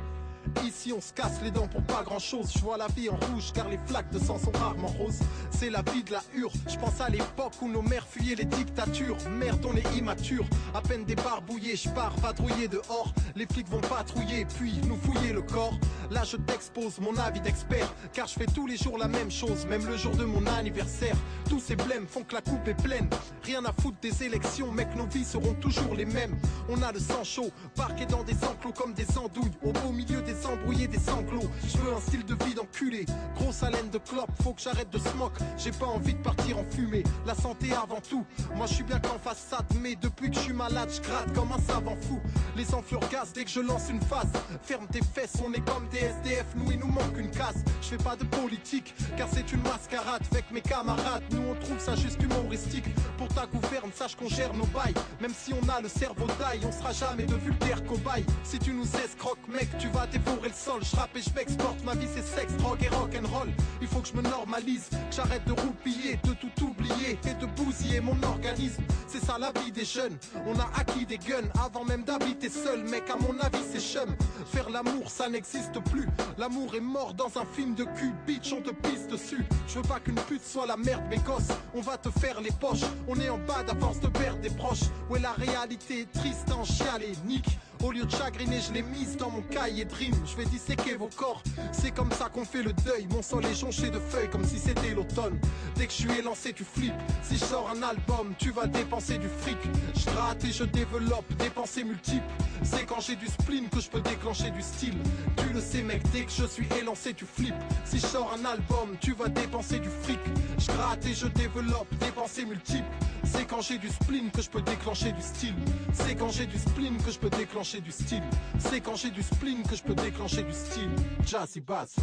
Ici on se casse les dents pour pas grand chose. Je vois la vie en rouge car les flaques de sang sont rarement roses. C'est la vie de la hure. Je pense à l'époque où nos mères fuyaient les dictatures. Merde on est immature, à peine débarbouillé, je pars vadrouiller dehors. Les flics vont patrouiller puis nous fouiller le corps. Là je t'expose mon avis d'expert, car je fais tous les jours la même chose, même le jour de mon anniversaire. Tous ces blèmes font que la coupe est pleine. Rien à foutre des élections, mec, nos vies seront toujours les mêmes. On a le sang chaud, parqué dans des enclos comme des andouilles. Au beau milieu des embrouillés, des sanglots. Je veux un style de vie d'enculé, grosse haleine de clope, faut que j'arrête de smoke. J'ai pas envie de partir en fumée, la santé avant tout. Moi je suis bien qu'en façade, mais depuis que je suis malade, je gratte comme un savant fou. Les enflures gaz dès que je lance une phase. Ferme tes fesses, on est comme des SDF, nous il nous manque une case. Je fais pas de politique, car c'est une mascarade. Avec mes camarades, nous on trouve ça juste humoristique. Pour ta gouverne, sache qu'on gère nos bails. Même si on a le cerveau d'ail, on sera jamais de vulgaires cobayes. Si tu nous escroques, mec, tu vas dévorer le sol. Je rappe et je m'exporte, ma vie c'est sexe, drogue et rock'n'roll. Il faut que je me normalise, que j'arrête de roupiller, de tout oublier et de bousiller mon organisme. C'est ça la vie des jeunes, on a acquis des guns avant même d'habiter seul. Mec, à mon avis c'est chum. Faire l'amour ça n'existe plus. L'amour est mort dans un film de cul, bitch on te pisse dessus. Je veux pas qu'une pute soit la merde, mes gosses, on va te faire les poches. On est en bas à force de perdre des proches. Ouais, la réalité est triste en chialer, nique. Au lieu de chagriner, je l'ai mise dans mon cahier de rime. Je vais disséquer vos corps, c'est comme ça qu'on fait le deuil. Mon sol est jonché de feuilles comme si c'était l'automne. Dès que je suis élancé, tu flippes. Si je sors un album, tu vas dépenser du fric. Je gratte et je développe des pensées multiples. C'est quand j'ai du spleen que je peux déclencher du style. Tu le sais mec, dès que je suis élancé, tu flippes. Si je sors un album, tu vas dépenser du fric. Je gratte et je développe des pensées multiples. C'est quand j'ai du spleen que je peux déclencher du style. C'est quand j'ai du spleen que je peux déclencher du style. C'est quand j'ai du spleen que je peux déclencher du style. Jazzy Bass.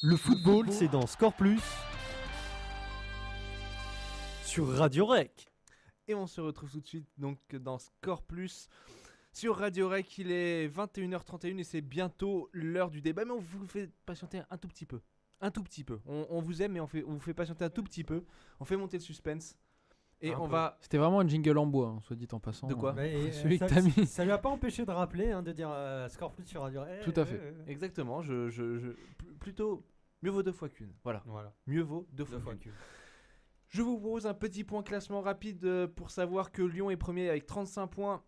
Le football, c'est dans Score Plus sur Radio Rec. Et on se retrouve tout de suite donc dans Score Plus sur Radio Rec. Il est 21h31 et c'est bientôt l'heure du débat. Mais on vous fait patienter un tout petit peu. Un tout petit peu. On vous aime mais on vous fait patienter un tout petit peu. On fait monter le suspense. Et on va... C'était vraiment un jingle en bois, soit dit en passant. De quoi Celui que t'as mis. Ça lui a pas empêché de rappeler, de dire Score Plus sur Radio Rec. Tout à fait. Exactement. Plutôt... Mieux vaut deux fois qu'une. Voilà. Mieux vaut deux fois qu'une. Je vous propose un petit point classement rapide pour savoir que Lyon est premier avec 35 points.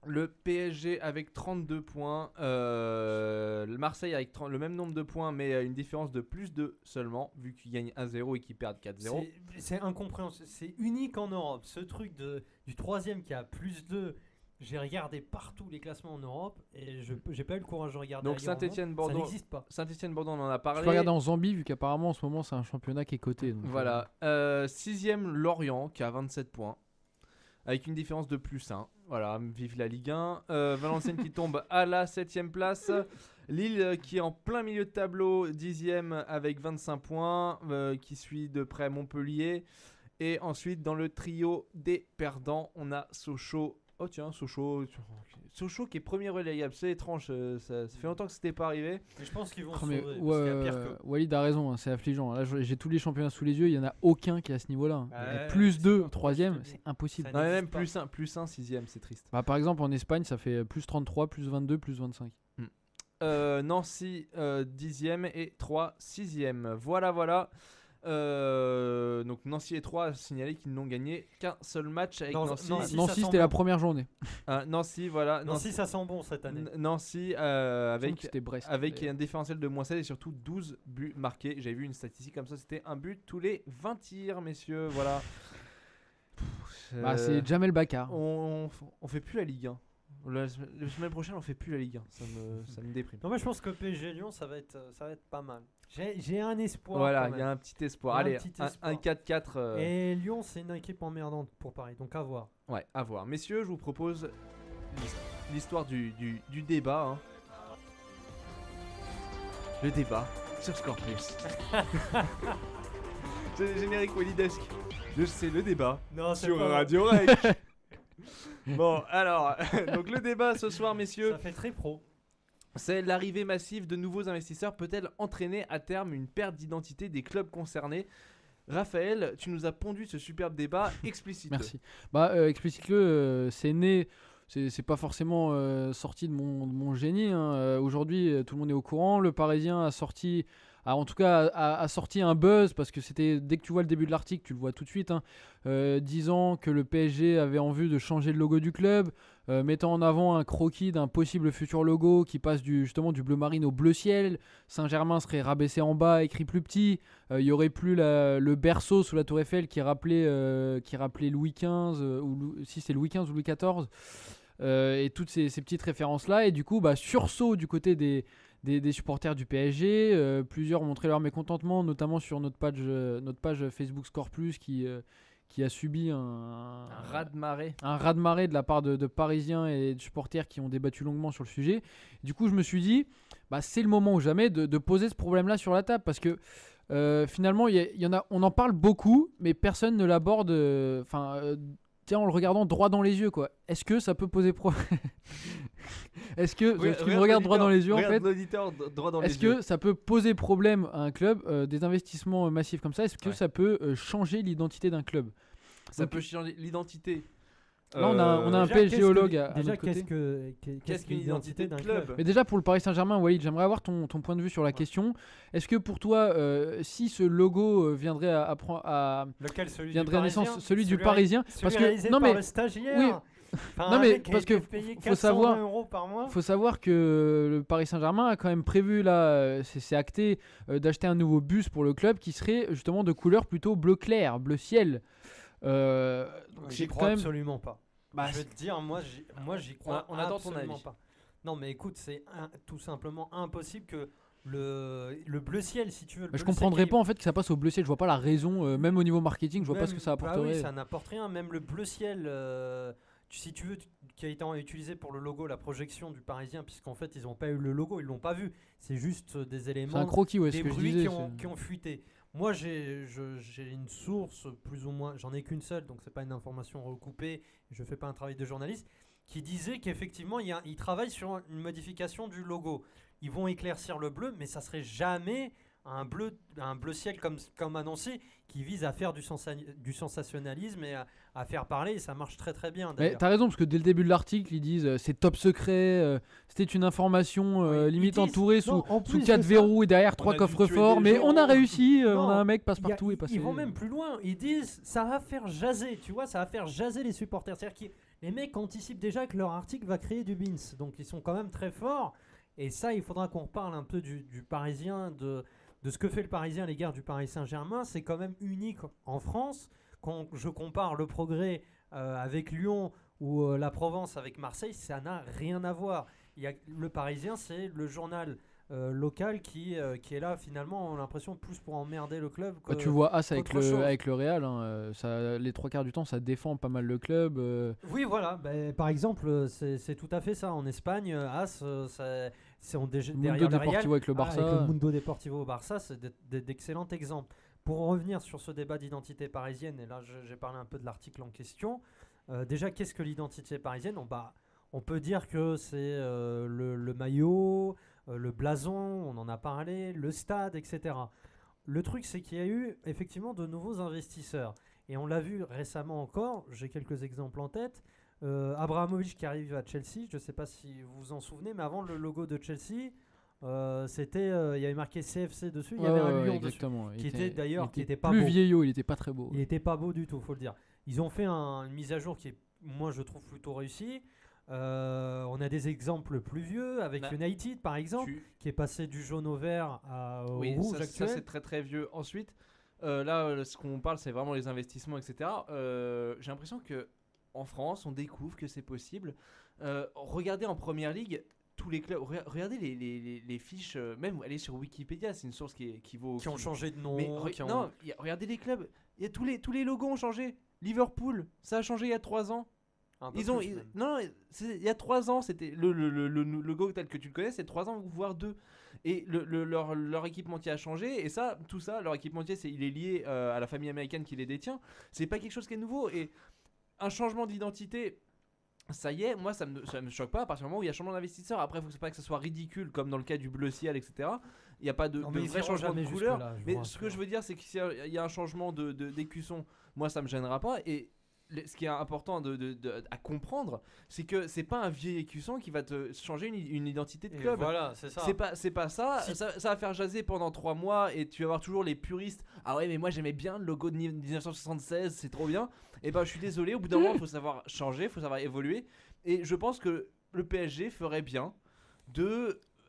Le PSG avec 32 points. Le Marseille avec le même nombre de points, mais une différence de plus 2 seulement, vu qu'ils gagnent 1-0 et qu'ils perdent 4-0. C'est incompréhensible. C'est unique en Europe. Ce truc du troisième qui a plus 2. J'ai regardé partout les classements en Europe et j'ai pas eu le courage de regarder. Donc Saint-Etienne-Bordeaux, ça n'existe pas. Saint-Etienne-Bordeaux, on en a parlé. Je peux regarder en Zambie, vu qu'apparemment en ce moment c'est un championnat qui est coté. Donc voilà. 6ème Lorient qui a 27 points. Avec une différence de plus 1. Voilà, vive la Ligue 1. Valenciennes qui tombe à la 7ème place. Lille qui est en plein milieu de tableau, 10ème avec 25 points. Qui suit de près Montpellier. Et ensuite, dans le trio des perdants, on a Sochaux. Oh tiens, Sochaux qui est premier relégable, c'est étrange, ça fait longtemps que c'était pas arrivé. Mais je pense qu'ils vont se sauver, parce qu'il y a pire que... Walid a raison, hein, c'est affligeant. Là, j'ai tous les championnats sous les yeux, il y en a aucun qui est à ce niveau-là. Plus 2, 3ème, c'est impossible. Non, même plus 1, 6ème, c'est triste. Bah, par exemple, en Espagne, ça fait plus 33, plus 22, plus 25. Nancy 10ème et 3 6ème. Voilà. Donc Nancy et 3 a signalé qu'ils n'ont gagné qu'un seul match avec Nancy c'était la première journée. Nancy, voilà. Nancy, ça sent bon cette année. Nancy Brest, avec un différentiel de moins 16 et surtout 12 buts marqués. J'avais vu une statistique comme ça, c'était un but tous les 20 tirs, messieurs. Voilà. C'est Jamel Bakar. On fait plus la Ligue 1. La semaine prochaine, on fait plus la Ligue 1. Ça me déprime. Non, moi je pense que PSG Lyon, ça va être pas mal. J'ai un espoir. Voilà, il y a un petit espoir. Allez, un 4-4. Et Lyon, c'est une équipe emmerdante pour Paris, donc à voir. Ouais, à voir. Messieurs, je vous propose l'histoire du débat. Hein. Le débat sur Score Plus. C'est le générique Walidesque. C'est le débat sur Radio Rec. Bon, alors, donc le débat ce soir, messieurs. Ça fait très pro. C'est l'arrivée massive de nouveaux investisseurs peut-elle entraîner à terme une perte d'identité des clubs concernés? Raphaël, tu nous as pondu ce superbe débat, explicite-le. Merci. Explicite-le, c'est né, c'est pas forcément sorti de mon génie. Hein. Aujourd'hui, tout le monde est au courant. Le Parisien a sorti un buzz, parce que c'était, dès que tu vois le début de l'article, tu le vois tout de suite, disant que le PSG avait en vue de changer le logo du club, mettant en avant un croquis d'un possible futur logo qui passe du bleu marine au bleu ciel. Saint-Germain serait rabaissé en bas, écrit plus petit. Il y aurait plus le berceau sous la Tour Eiffel qui rappelait Louis XV, si c'est Louis XV ou Louis XIV. Et toutes ces petites références là, et du coup sursaut du côté des supporters du PSG. Plusieurs ont montré leur mécontentement, notamment sur notre page Facebook Score Plus qui a subi un raz-de-marée de la part de Parisiens et de supporters qui ont débattu longuement sur le sujet. Du coup, je me suis dit, c'est le moment ou jamais de poser ce problème-là sur la table, parce que finalement, on en parle beaucoup, mais personne ne l'aborde. En le regardant droit dans les yeux, quoi. Est-ce que ça peut poser problème? Est-ce que tu me regardes droit dans les yeux, en fait? Est-ce que ça peut poser problème à un club, des investissements massifs comme ça? Est-ce que ça peut changer l'identité d'un club? Ça peut changer l'identité Là, on a un Déjà, PSGologue à déjà, notre côté. qu'est-ce qu'une identité d'un club? Mais déjà pour le Paris Saint-Germain, Walid, j'aimerais avoir ton point de vue sur la question. Est-ce que pour toi, si ce logo viendrait à Lequel, celui viendrait à du naissance, Parisien celui du Parisien, parce que non par mais le stagiaire. oui. Enfin, Non, un mais mec qui a parce été que payé faut 420 € par mois. faut savoir que le Paris Saint-Germain a quand même prévu là, c'est acté, d'acheter un nouveau bus pour le club qui serait justement de couleur plutôt bleu clair, bleu ciel. Donc J'y c'est crois quand même. absolument pas. Bah, je vais te dire, moi j'y crois on attend ton absolument avis. pas. Non mais écoute, c'est tout simplement impossible que le bleu ciel, si tu veux. Je comprendrais pas en fait que ça passe au bleu ciel. Je vois pas la raison, même au niveau marketing, je vois pas ce que ça apporterait. Bah oui, ça n'apporte rien. Même le bleu ciel, si tu veux, qui a été utilisé pour le logo, la projection du Parisien, puisqu'en fait ils n'ont pas eu le logo, ils l'ont pas vu. C'est juste des éléments, C'est un croquis, ouais, des ce que je bruits disais. qui ont fuité. Moi, j'ai une source, plus ou moins, j'en ai qu'une seule, donc c'est pas une information recoupée, je fais pas un travail de journaliste, qui disait qu'effectivement, ils travaillent sur une modification du logo. Ils vont éclaircir le bleu, mais ça serait jamais un bleu ciel comme annoncé, qui vise à faire du sensationnalisme et à faire parler, et ça marche très très bien. Mais D'ailleurs. t'as raison, parce que dès le début de l'article, ils disent c'est top secret, c'était une information Oui, limite ils disent- entourée non, en sous plus 4 de ça, verrous et derrière 3 a dû coffres tuer forts, des mais gens. on a réussi, on Non, a un mec passe-partout et passé. Ils vont même plus loin. Ils disent ça va faire jaser, tu vois, ça va faire jaser les supporters. C'est-à-dire que les mecs anticipent déjà que leur article va créer du bins. Donc ils sont quand même très forts. Et ça, il faudra qu'on reparle un peu du Parisien, de ce que fait le Parisien à l'égard du Paris Saint-Germain. C'est quand même unique en France. Quand je compare le Progrès avec Lyon ou la Provence avec Marseille, ça n'a rien à voir. Le Parisien, c'est le journal local qui est là finalement, on a l'impression plus pour emmerder le club que, Bah, tu vois As avec qu'autre chose. le Real, hein, les 3 quarts du temps ça défend pas mal le club. Oui, voilà. Par exemple, c'est tout à fait ça. En Espagne, As, c'est Mundo derrière le Real. Deportivo avec le Barça. Avec le Mundo Deportivo au Barça, c'est d'excellents exemples. Pour en revenir sur ce débat d'identité parisienne, et là j'ai parlé un peu de l'article en question. Déjà, qu'est-ce que l'identité parisienne? On peut dire que c'est le maillot, le blason, on en a parlé, le stade, etc. Le truc, c'est qu'il y a eu effectivement de nouveaux investisseurs. Et on l'a vu récemment encore, j'ai quelques exemples en tête. Abramovich qui arrive à Chelsea, je ne sais pas si vous vous en souvenez, mais avant le logo de Chelsea, c'était, il y avait marqué CFC dessus, il y avait un lion dessus. Exactement. Qui était d'ailleurs qui était pas plus beau. vieillot, il était pas très beau. Il était pas beau du tout, faut le dire. Ils ont fait une mise à jour qui est, moi je trouve, plutôt réussie. On a des exemples plus vieux avec United par exemple, qui est passé du jaune au vert au rouge ça actuel. c'est très très vieux. Ensuite, ce qu'on parle, c'est vraiment les investissements, etc. J'ai l'impression que en France, on découvre que c'est possible. Regardez en première ligue. Tous les clubs, regardez les fiches, même allez sur Wikipédia, c'est une source qui vaut. Qui ont changé de nom. Mais regardez les clubs, il y a tous les logos ont changé. Liverpool, ça a changé il y a 3 ans. Il y a 3 ans, c'était le logo tel que tu le connais, c'est 3 ans voire 2. Et leur équipementier a changé, et tout ça, leur équipementier, il est lié à la famille américaine qui les détient. C'est pas quelque chose qui est nouveau, et un changement d'identité. Ça y est, moi ça me choque pas à partir du moment où il y a changement d'investisseur. Après, il faut pas que ça soit ridicule comme dans le cas du bleu ciel, etc. Il n'y a pas de vrai changement de couleur. Mais ce que je veux dire, c'est qu'il y a un changement d'écusson. Moi, ça me gênera pas. Et ce qui est important à comprendre, c'est que c'est pas un vieil écusson qui va te changer une identité de club. Et voilà, c'est ça. C'est pas ça. Ça va faire jaser pendant 3 mois et tu vas avoir toujours les puristes. Ah ouais, mais moi j'aimais bien le logo de 1976, c'est trop bien. Et je suis désolé, au bout d'un moment, il faut savoir changer, il faut savoir évoluer. Et je pense que le PSG ferait bien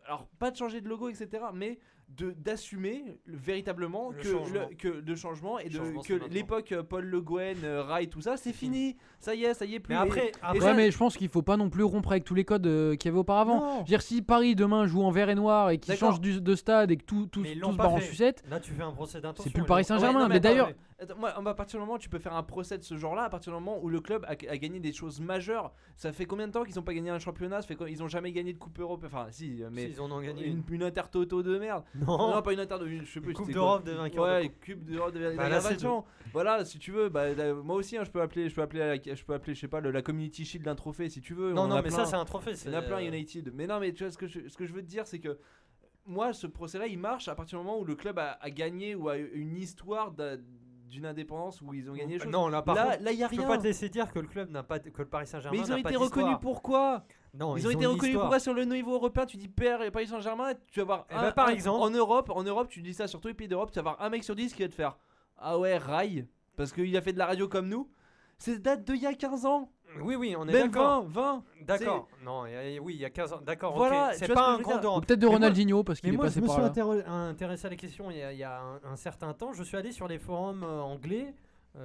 alors pas de changer de logo, etc., mais d'assumer véritablement que le changement et que l'époque Paul Le Guen, Rai, tout ça, c'est fini. Ça y est plus. Mais après, mais je pense qu'il faut pas non plus rompre avec tous les codes qu'il y avait auparavant. Je veux dire, si Paris demain joue en vert et noir et qu'il change de stade et que tout se barre en sucette, là tu fais un procès d'intention. c'est plus le Paris Saint-Germain. Mais d'ailleurs, moi, à partir du moment où tu peux faire un procès de ce genre-là, à parir du moment où le club a gagné des choses majeures, ça fait combien de temps qu'ils n'ont pas gagné un championnat? Ils n'ont jamais gagné de coupe européenne. Enfin, si, mais ils en ont gagné une Intertoto de merde. Non, pas une Intertoto, je sais plus. Coupe d'Europe des vainqueurs. Ouais, Coupe d'Europe des vainqueurs. Voilà, si tu veux, moi aussi, je peux appeler, je sais pas, la Community Shield d'un trophée si tu veux. Non, mais ça c'est un trophée. Il y en a plein United. Mais non, mais tu vois ce que je veux te dire, c'est que moi, ce procès-là, il marche à partir du moment où le club a gagné ou a une histoire d'une indépendance où ils ont gagné les choses. Non, là, par contre, là, il y a je peux rien. pas te laisser dire que le club n'a pas, que le Paris Saint-Germain Mais ils n'a ont pas été reconnus d'histoire. pourquoi? Non, Ils ont été une reconnus histoire. pourquoi sur le niveau européen? Tu dis Paris Saint-Germain, tu vas avoir Eh ben, par exemple. en Europe, tu dis ça sur tous les pays d'Europe, tu vas avoir un mec sur 10 qui va te faire ah ouais, rail, parce qu'il a fait de la radio comme nous. C'est date d'il y a 15 ans. Oui, on est Même d'accord. 20. D'accord. Non, oui, il y a 15 ans. D'accord, Voilà, ok. tu C'est vois pas ce que un je veux grand dire. Ou d'Europe. peut-être de Mais moi- Ronaldinho parce Mais qu'il est moi, passé je me par suis là. intéressé à la question il y a un certain temps. Je suis allé sur les forums anglais,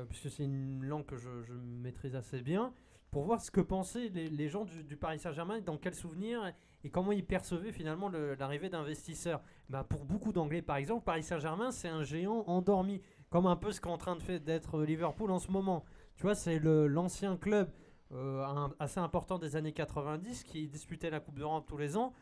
puisque c'est une langue que je maîtrise assez bien, pour voir ce que pensaient les gens du Paris Saint-Germain, dans quels souvenirs et comment ils percevaient finalement l'arrivée d'investisseurs. Ben, pour beaucoup d'Anglais, par exemple, Paris Saint-Germain, c'est un géant endormi, comme un peu ce qu'est en train d'être Liverpool en ce moment. Tu vois, c'est l'ancien club assez important des années 90 qui disputait la Coupe d'Europe tous les ans,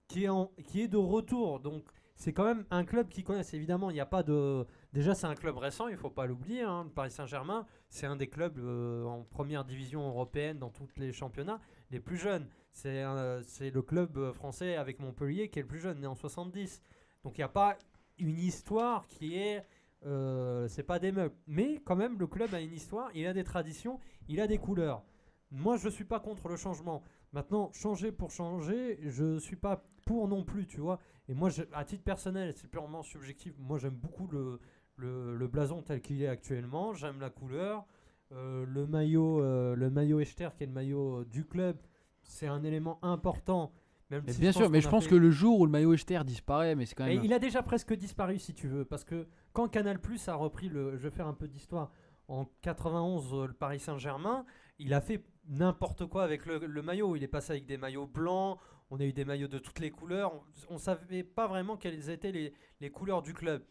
qui est de retour. Donc c'est quand même un club qui connaissent. Évidemment, il n'y a pas de... Déjà, c'est un club récent, il ne faut pas l'oublier. Le Paris Saint-Germain, c'est un des clubs en première division européenne dans tous les championnats les plus jeunes. C'est le club français avec Montpellier qui est le plus jeune, né en 70. Donc il n'y a pas une histoire qui est... c'est pas des meubles. Mais quand même, le club a une histoire, il a des traditions, il a des couleurs. Moi, je suis pas contre le changement. Maintenant, changer pour changer, je suis pas pour non plus, tu vois. Et moi, à titre personnel, c'est purement subjectif. Moi, j'aime beaucoup le blason tel qu'il est actuellement. J'aime la couleur. Le maillot Echter, qui est le maillot du club, c'est un élément important. Même Mais si bien sûr, mais je pense que le jour où le maillot Echter disparaît, mais c'est quand Et même. il a déjà presque disparu, si tu veux, parce que quand Canal+ a repris je vais faire un peu d'histoire. En 91, le Paris Saint-Germain, il a fait n'importe quoi avec le maillot. Il est passé avec des maillots blancs. On a eu des maillots de toutes les couleurs. On savait pas vraiment quelles étaient les couleurs du club.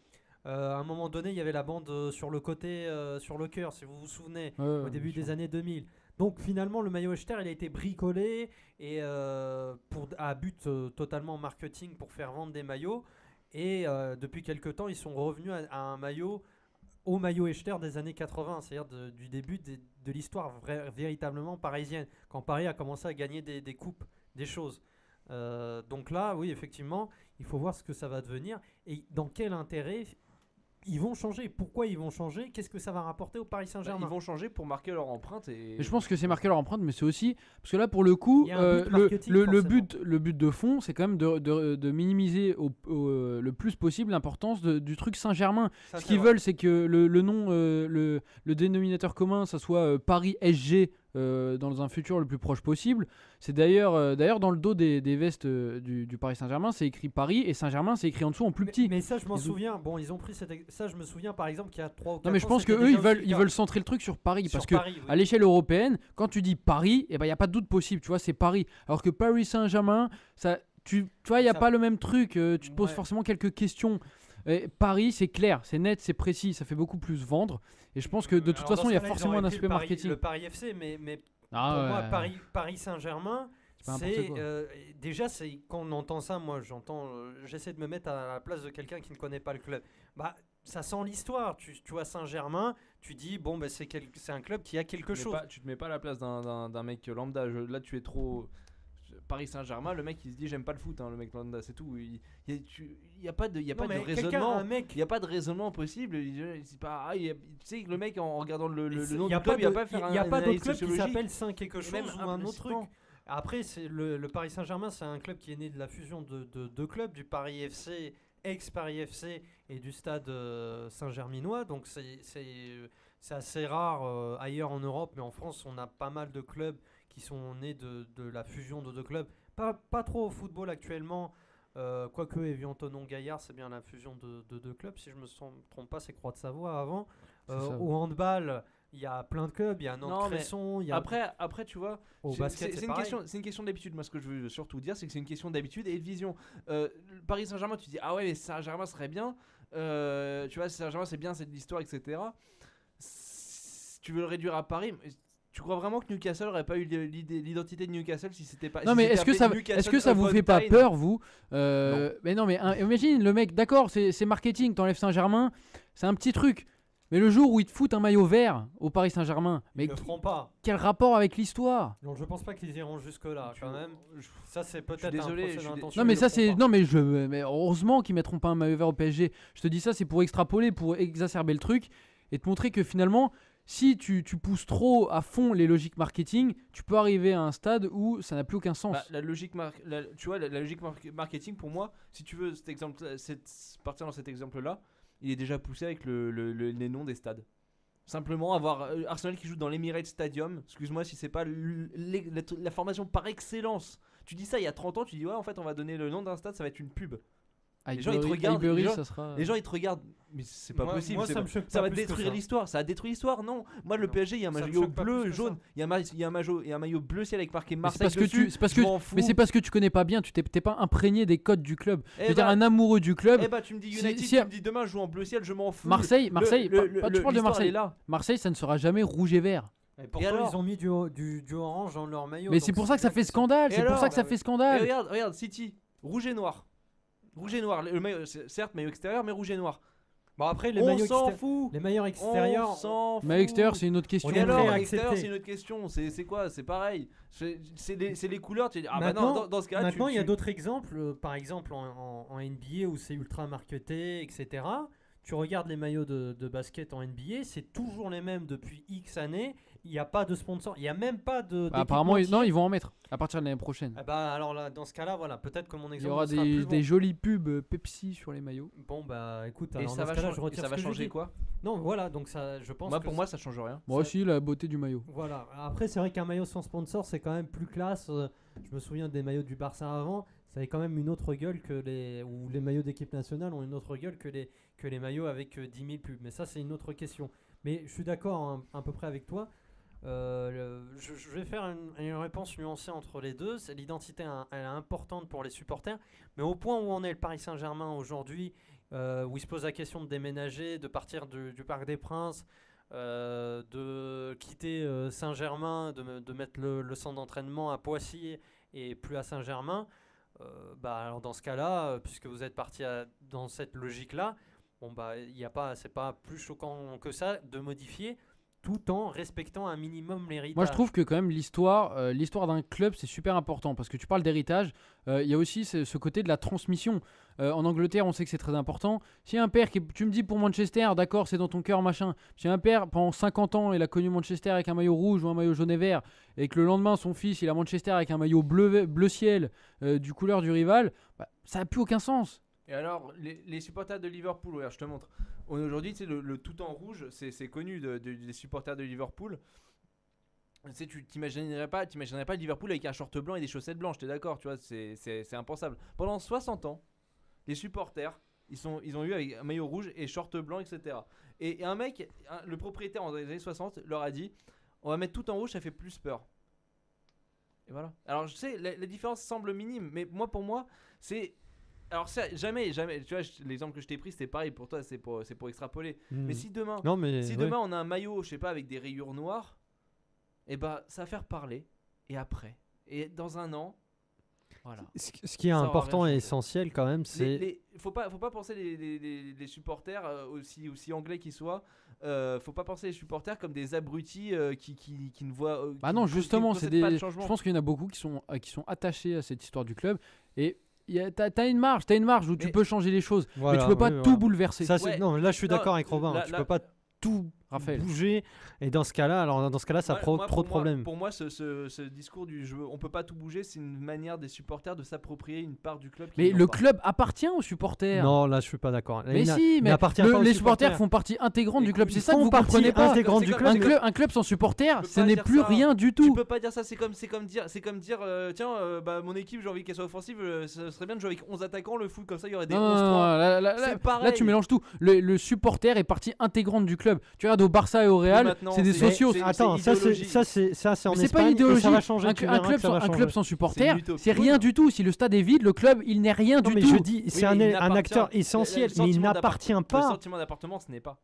À un moment donné, il y avait la bande sur le côté, sur le cœur, si vous vous souvenez, au début des années 2000. Donc finalement, le maillot Echter, il a été bricolé et à but totalement marketing pour faire vendre des maillots. Et depuis quelques temps, ils sont revenus à un maillot, au maillot Echter des années 80, c'est-à-dire du début de l'histoire véritablement parisienne, quand Paris a commencé à gagner des coupes, des choses. Donc là, oui, effectivement, il faut voir ce que ça va devenir et dans quel intérêt ils vont changer. Pourquoi ils vont changer? Qu'est-ce que ça va rapporter au Paris Saint-Germain? Ils vont changer pour marquer leur empreinte. Et Mais je pense que c'est marquer leur empreinte, mais c'est aussi parce que là, pour le coup, Il y a un but marketing, le but de fond, c'est quand même de minimiser le plus possible l'importance du truc Saint-Germain. Ça, Ce c'est qu'ils vrai. veulent, c'est que le nom, le dénominateur commun, ça soit Paris SG. Dans un futur le plus proche possible. C'est d'ailleurs dans le dos des vestes du Paris Saint-Germain, c'est écrit Paris et Saint-Germain, c'est écrit en dessous en plus petit. Mais ça, je m'en Ils ont- souviens. Bon, ils ont pris ça, je me souviens par exemple qu'il y a 3 ou 4 Non mais je ans, pense que c'était eux déjà ils veulent aussi ils le veulent cas. centrer le truc sur Paris Sur parce que Paris, oui. à l'échelle européenne, quand tu dis Paris, il y a pas de doute possible, tu vois, c'est Paris. Alors que Paris Saint-Germain, ça tu vois, il y a Ça- pas le même truc, tu te poses Ouais. forcément quelques questions. Et Paris, c'est clair, c'est net, c'est précis, ça fait beaucoup plus vendre et je pense que de toute Alors, façon, dans il y a ce cas-là, ils forcément auraient un pris aspect marketing. Le Paris FC, mais Ah pour ouais. moi, Paris Saint-Germain, C'est pas n'importe c'est quoi. déjà quand on entend ça, moi j'essaie de me mettre à la place de quelqu'un qui ne connaît pas le club. Bah ça sent l'histoire. Tu vois Saint-Germain, tu dis bon bah c'est un club qui a quelque chose. Tu te mets pas à la place d'un mec lambda. Là, tu es trop. Paris Saint-Germain, le mec il se dit j'aime pas le foot, le mec lambda, c'est tout. Il y a pas de Non, mais quelqu'un, raisonnement. un mec, Il n'y a pas de raisonnement possible. C'est pas, tu sais que le mec en regardant le nom il du y a club, pas il va de- pas faire il y a un pas d'autre analyse club qui sociologique. s'appelle Saint quelque Et chose même ou un autre truc. implicitement. Après, c'est le Paris Saint-Germain, c'est un club qui est né de la fusion de deux clubs, du Paris FC, ex-Paris FC, et du stade Saint-Germinois. Donc c'est assez rare ailleurs en Europe, mais en France, on a pas mal de clubs qui sont nés de la fusion de deux clubs. Pas trop au football actuellement, quoique Evian Tonon Gaillard, c'est bien la fusion de deux clubs, si je me trompe pas, c'est Croix de Savoie avant. C'est ça. Au handball, il y a plein de clubs, il y a Non, Nantes-Cresson, il y a Après, tu vois, au basket, c'est pareil. c'est une question d'habitude. Moi, ce que je veux surtout dire, c'est que c'est une question d'habitude et de vision. Paris Saint-Germain, tu dis ah ouais, mais Saint-Germain serait bien. Tu vois, Saint-Germain, c'est bien, c'est de l'histoire, etc. Tu veux le réduire à Paris. Tu crois vraiment que Newcastle aurait pas eu l'identité de Newcastle si c'était pas. Non si mais c'était est-ce que appelé ça Newcastle vous upon fait pas Tyne? peur vous Non. Mais non mais imagine le mec, d'accord, c'est marketing, t'enlèves Saint-Germain, c'est un petit truc. Mais le jour où ils te foutent un maillot vert au Paris Saint-Germain, mais Ils le feront pas. quel rapport avec l'histoire? Donc je pense pas qu'ils iront jusque là quand même. Ça c'est peut-être désolé, un je procès suis dé- d'intention. Non mais ils ça le feront c'est pas. non mais heureusement qu'ils mettront pas un maillot vert au PSG. Je te dis ça, c'est pour extrapoler, pour exacerber le truc. et te montrer que finalement, si tu pousses trop à fond les logiques marketing, tu peux arriver à un stade où ça n'a plus aucun sens. La logique marketing, pour moi, si tu veux partir dans cet exemple-là, il est déjà poussé avec les noms des stades. Simplement avoir Arsenal qui joue dans l'Emirates Stadium, excuse-moi si c'est pas la formation par excellence. Tu dis ça il y a 30 ans, tu dis ouais en fait on va donner le nom d'un stade, ça va être une pub. Les gens ils te regardent, les gens ils te regardent, mais c'est pas possible, ça va détruire l'histoire, ça a détruit l'histoire, non. Moi le PSG il y a un maillot bleu, jaune, il y a un maillot bleu ciel avec marqué Marseille dessus. Mais c'est parce que tu connais pas bien, tu t'es pas imprégné des codes du club. Je veux dire un amoureux du club. Tu me dis United, tu me dis demain je joue en bleu ciel, je m'en fous. Marseille, tu parles de Marseille. Marseille ça ne sera jamais rouge et vert. Et pourtant ils ont mis du orange dans leur maillot. Mais c'est pour ça que ça fait scandale, c'est pour ça que ça fait scandale. Regarde City, rouge et noir. Rouge et noir, le maillot, certes maillot extérieur mais rouge et noir. Bon après les maillots extérieurs, maillot extérieur c'est une autre question. Et alors extérieur c'est une autre question, c'est quoi, c'est pareil. C'est les couleurs, tu dis maintenant, dans ce cas-là maintenant il y a d'autres exemples, par exemple en NBA où c'est ultra marketé, etc. Tu regardes les maillots de basket en NBA, c'est toujours les mêmes depuis X années. Il n'y a pas de sponsor, il n'y a même pas de. Apparemment, non, ils vont en mettre à partir de l'année prochaine. Alors là, dans ce cas-là, voilà, peut-être que mon exemple. Il y aura des jolies pubs Pepsi sur les maillots. Bon, bah écoute, et ça va changer quoi? Non, voilà, donc ça, je pense. Pour moi, ça change rien. Moi aussi, la beauté du maillot. Voilà, après, c'est vrai qu'un maillot sans sponsor, c'est quand même plus classe. Je me souviens des maillots du Barça avant. Ça avait quand même une autre gueule ou les maillots d'équipe nationale ont une autre gueule que les maillots avec 10 000 pubs. Mais ça, c'est une autre question. Mais je suis d'accord à peu près avec toi. Je vais faire une réponse nuancée entre les deux. C'est l'identité, elle est importante pour les supporters. Mais au point où on est le Paris Saint-Germain aujourd'hui, où il se pose la question de déménager, de partir du Parc des Princes, de quitter Saint-Germain, de mettre le centre d'entraînement à Poissy et plus à Saint-Germain. Alors dans ce cas-là, puisque vous êtes parti dans cette logique-là, c'est pas plus choquant que ça de modifier tout en respectant un minimum l'héritage. Moi je trouve que quand même l'histoire d'un club c'est super important parce que tu parles d'héritage, il y a aussi ce côté de la transmission. En Angleterre on sait que c'est très important. Si un père tu me dis pour Manchester, d'accord c'est dans ton cœur machin, si un père pendant 50 ans il a connu Manchester avec un maillot rouge ou un maillot jaune et vert et que le lendemain son fils il a Manchester avec un maillot bleu ciel du couleur du rival, ça n'a plus aucun sens. Et alors, les supporters de Liverpool, regarde, je te montre. Aujourd'hui, tu sais, le tout en rouge, c'est connu des supporters de Liverpool. Tu sais, tu t'imaginerais pas Liverpool avec un short blanc et des chaussettes blanches, t'es d'accord, tu vois, c'est impensable. Pendant 60 ans, les supporters, ils ont eu avec un maillot rouge et short blanc, etc. Et un mec, le propriétaire dans les années 60, leur a dit, on va mettre tout en rouge, ça fait plus peur. Et voilà. Alors, je sais, la différence semble minime, mais pour moi, c'est... Alors jamais, tu vois, l'exemple que je t'ai pris c'était pareil pour toi, c'est pour extrapoler. Mais si demain, demain on a un maillot, je sais pas, avec des rayures noires, et ça va faire parler. Et après, et dans un an, voilà. Ce qui est important et essentiel quand même, c'est faut pas penser les supporters aussi anglais qu'ils soient. Faut pas penser les supporters comme des abrutis qui ne voient. Non, justement, je pense qu'il y en a beaucoup qui sont attachés à cette histoire du club et t'as une marge où tu peux changer les choses, mais tu peux pas tout bouleverser. Non, là je suis d'accord avec Robin, tu peux pas tout bouger et dans ce cas-là ça provoque trop de problèmes. Pour moi ce discours du jeu, on peut pas tout bouger, c'est une manière des supporters de s'approprier une part du club. Mais le club appartient aux supporters. Non, là je suis pas d'accord. Mais les supporters font partie intégrante du club. C'est ça que vous comprenez pas. Un club sans supporters, ce n'est plus rien du tout. Tu peux pas dire ça. C'est comme dire tiens, mon équipe j'ai envie qu'elle soit offensive. Ce serait bien de jouer avec 11 attaquants le foot, comme ça il y aurait des 11-3. Là tu mélanges tout. Le supporter est partie intégrante du club. Tu regardes au Barça et au Real, c'est des socios. Attends, ça c'est en Espagne. C'est pas une idéologie. Un club sans supporters, c'est rien du tout. Si le stade est vide, le club il n'est rien du tout. Mais je dis, c'est un acteur essentiel, mais il n'appartient pas. Le sentiment d'appartement, ce n'est pas.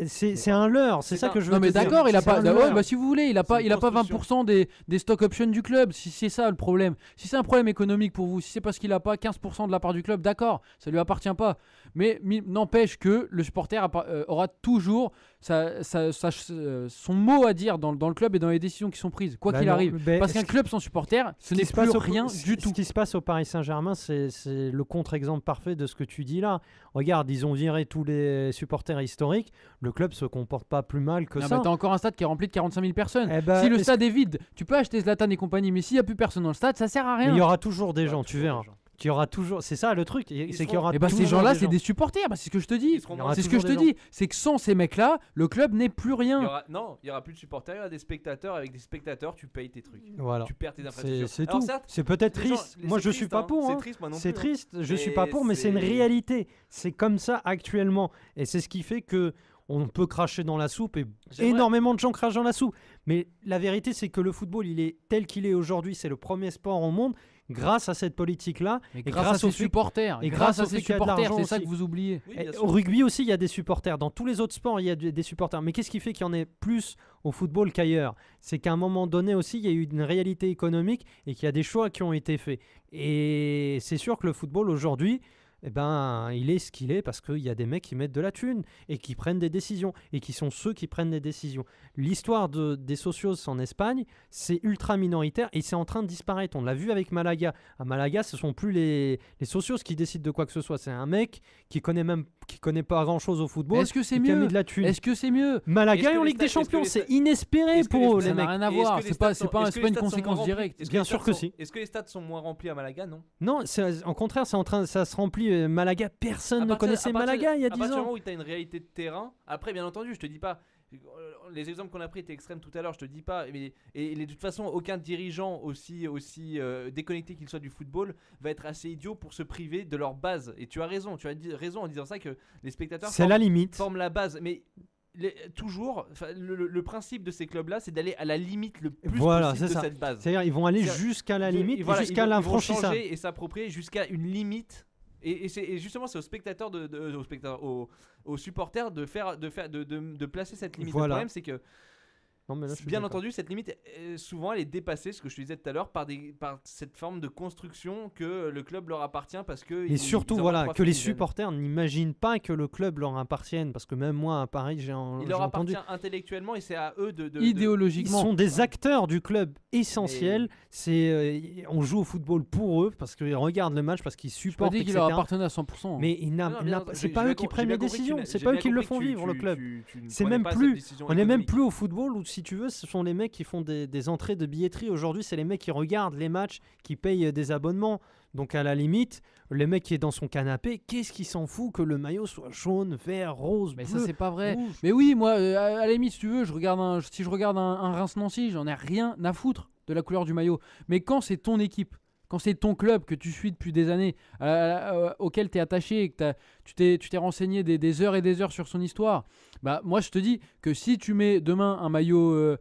C'est un leurre, c'est ça que je veux dire. Non mais d'accord, il a pas. Si vous voulez, il a pas 20% des stock options du club. Si c'est ça le problème, si c'est un problème économique pour vous, si c'est parce qu'il a pas 15% de la part du club, d'accord, ça lui appartient pas. Mais n'empêche que le supporter aura toujours son mot à dire dans le club et dans les décisions qui sont prises, quoi qu'il arrive. Parce qu'un club sans supporter, ce n'est plus rien du tout. Ce qui se passe au Paris Saint-Germain, c'est le contre-exemple parfait de ce que tu dis là. Regarde, ils ont viré tous les supporters historiques. Le club se comporte pas plus mal que ça. T'as encore un stade qui est rempli de 45 000 personnes. Si le stade est vide, tu peux acheter Zlatan et compagnie, mais s'il n'y a plus personne dans le stade, ça sert à rien. Il y aura toujours des gens, tu verras. Tu auras toujours, c'est ça le truc, c'est qu'il y aura toujours ces gens-là, c'est des supporters, c'est ce que je te dis. C'est ce que je te dis, c'est que sans ces mecs-là, le club n'est plus rien. Il y aura plus de supporters, il y aura des spectateurs. Avec des spectateurs, tu payes tes trucs. Voilà. Tu perds tes infrastructures. C'est tout. C'est peut-être triste. Moi, je suis pas pour. C'est triste, moi non plus. C'est triste. Je suis pas pour, mais c'est une réalité. C'est comme ça actuellement, et c'est ce qui fait que on peut cracher dans la soupe et énormément de gens crachent dans la soupe. Mais la vérité, c'est que le football, il est tel qu'il est aujourd'hui. C'est le premier sport au monde. Grâce à cette politique-là, et grâce aux supporters, et grâce à ces supporters, c'est ça que vous oubliez. Au rugby aussi, il y a des supporters. Dans tous les autres sports, il y a des supporters. Mais qu'est-ce qui fait qu'il y en ait plus au football qu'ailleurs? C'est qu'à un moment donné aussi, il y a eu une réalité économique et qu'il y a des choix qui ont été faits. Et c'est sûr que le football aujourd'hui, il est ce qu'il est parce qu'il y a des mecs qui mettent de la thune et qui prennent des décisions et qui sont ceux qui prennent des décisions. L'histoire des socios en Espagne, c'est ultra minoritaire et c'est en train de disparaître. On l'a vu avec Malaga. À Malaga, ce ne sont plus les socios qui décident de quoi que ce soit. C'est un mec qui connaît pas grand-chose au football. Est-ce que c'est mieux? Mis de la thune. Est-ce que c'est mieux? Malaga est en Ligue des Champions, c'est inespéré pour les mecs. Ça n'a rien à voir. C'est pas une conséquence directe. Bien sûr que si. Est-ce que les stades sont moins remplis à Malaga? Non. Non, en contraire, ça se remplit. Malaga, personne ne connaissait Malaga il y a 10 ans. À partir du moment où tu as une réalité de terrain, après, bien entendu, je te dis pas. Les exemples qu'on a pris étaient extrêmes tout à l'heure, je te dis pas. Et de toute façon, aucun dirigeant aussi déconnecté qu'il soit du football va être assez idiot pour se priver de leur base. Et tu as raison en disant ça que les spectateurs forment la base. Mais toujours, le principe de ces clubs-là, c'est d'aller à la limite le plus possible de cette base. C'est-à-dire, ils vont aller jusqu'à la limite, jusqu'à l'infranchissable. Ils vont changer et s'approprier jusqu'à une limite. Et justement, c'est aux spectateurs, aux supporters de placer cette limite. Le problème, c'est que, bien entendu, cette limite, souvent, elle est dépassée, ce que je te disais tout à l'heure, par cette forme de construction que le club leur appartient parce que. Et surtout, que les supporters n'imaginent pas que le club leur appartienne, parce que même moi, à Paris, j'ai entendu. Il leur appartient intellectuellement et c'est à eux idéologiquement. Ils sont des acteurs du club essentiels. On joue au football pour eux, parce qu'ils regardent le match, parce qu'ils supportent. Je dis qu'ils leur appartiennent à 100%. Mais c'est pas eux qui prennent les décisions, c'est pas eux qui le font vivre, le club. C'est même plus. On n'est même plus au football où, si tu veux, ce sont les mecs qui font des entrées de billetterie. Aujourd'hui, c'est les mecs qui regardent les matchs, qui payent des abonnements. Donc à la limite, le mec qui est dans son canapé, qu'est-ce qu'il s'en fout que le maillot soit jaune, vert, rose, bleu, ça c'est pas vrai. rouge. Mais oui, moi, à la limite, si tu veux, si je regarde un Reims-Nancy, j'en ai rien à foutre de la couleur du maillot. Mais quand c'est ton équipe, quand c'est ton club que tu suis depuis des années, auquel tu es attaché et que tu t'es renseigné des heures et des heures sur son histoire, moi je te dis que si tu mets demain un maillot,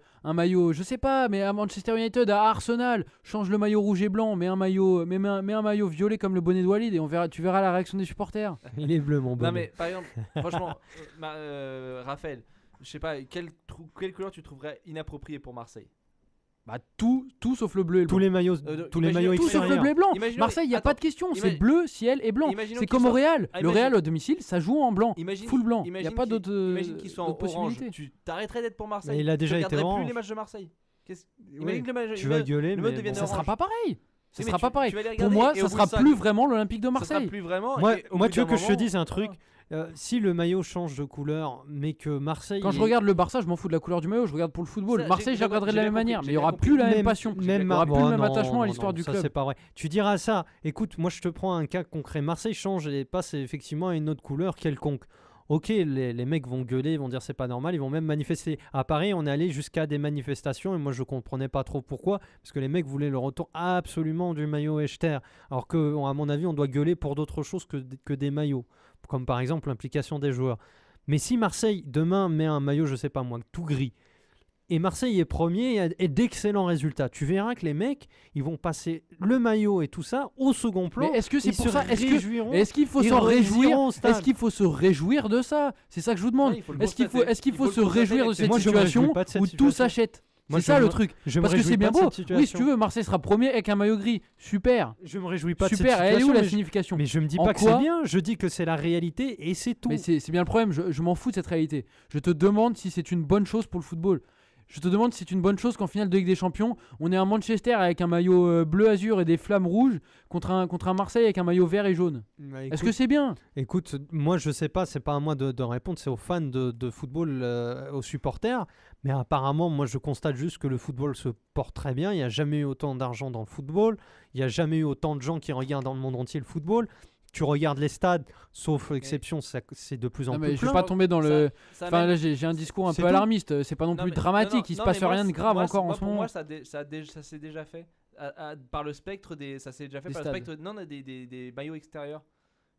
je sais pas, mais à Manchester United, à Arsenal, change le maillot rouge et blanc, mets un maillot violet comme le bonnet de Walid et tu verras la réaction des supporters. Il est bleu, mon bonnet. Non mais par exemple, franchement, Raphaël, je sais pas, quelle couleur tu trouverais inappropriée pour Marseille? Tout sauf le bleu et le blanc. Tous les maillots tout sauf le bleu et blanc. Marseille, il n'y a pas de question, c'est bleu, ciel et blanc. C'est comme au Real. Le Real au domicile, ça joue en blanc, full blanc. Il n'y a pas d'autres possibilités. Tu t'arrêterais d'être pour Marseille. Mais il a déjà été orange. Plus les matchs de Marseille. Imagine que le match, tu vas gueuler, mais ça sera pas pareil. Ça sera pas pareil. Pour moi, ça sera plus vraiment l'Olympique de Marseille. Ça sera plus vraiment. Moi, tu veux que je te dise un truc? Si le maillot change de couleur, mais que Marseille. Quand je regarde le Barça, je m'en fous de la couleur du maillot, je regarde pour le football. Marseille, je regarderai de la même manière, mais il n'y aura plus la même passion. Il n'y aura plus le même attachement à l'histoire du club. Ça, c'est pas vrai. Tu diras ça. Écoute, moi, je te prends un cas concret. Marseille change et passe effectivement à une autre couleur quelconque. Ok, les mecs vont gueuler, ils vont dire c'est pas normal, ils vont même manifester. À Paris, on est allé jusqu'à des manifestations et moi je comprenais pas trop pourquoi, parce que les mecs voulaient le retour absolument du maillot Echter, alors que à mon avis on doit gueuler pour d'autres choses que des maillots, comme par exemple l'implication des joueurs. Mais si Marseille demain met un maillot, je sais pas moi, tout gris, et Marseille est premier et d'excellents résultats, tu verras que les mecs ils vont passer le maillot et tout ça au second plan. Mais est-ce que c'est pour ça? Est-ce qu'il faut s'en réjouir? Est-ce qu'il faut se réjouir de ça? C'est ça que je vous demande. Est-ce qu'il faut se réjouir de cette situation où tout s'achète? Moi, C'est ça le truc. Je me Parce que réjouis c'est bien pas de beau. cette Oui, situation. si tu veux, Marseille sera premier avec un maillot gris. Super. Je me réjouis pas de cette Super. Elle est situation. où la mais signification Mais je me dis En pas que quoi c'est bien, je dis que c'est la réalité et c'est tout. Mais c'est bien le problème, je m'en fous de cette réalité. Je te demande si c'est une bonne chose pour le football. Je te demande si c'est une bonne chose qu'en finale de Ligue des Champions, on est à Manchester avec un maillot bleu-azur et des flammes rouges contre un Marseille avec un maillot vert et jaune. Bah, Est-ce que c'est bien? Écoute, moi je sais pas, c'est pas à moi de répondre, c'est aux fans de football, aux supporters. Mais apparemment, moi je constate juste que le football se porte très bien. Il n'y a jamais eu autant d'argent dans le football. Il n'y a jamais eu autant de gens qui regardent dans le monde entier le football. Tu regardes les stades, sauf exception, c'est de plus en Non, plus mais je plein. vais pas tomber dans le. Ça Enfin, amène- là, j'ai un discours un C'est peu tout. alarmiste. C'est pas non Non, plus mais- dramatique. Il se non, passe mais rien de grave moi, encore en moi, ce pour moment. moi, ça s'est déjà fait. Par le spectre des. Ça s'est déjà fait Des par le stades. spectre. Non, des maillots extérieurs.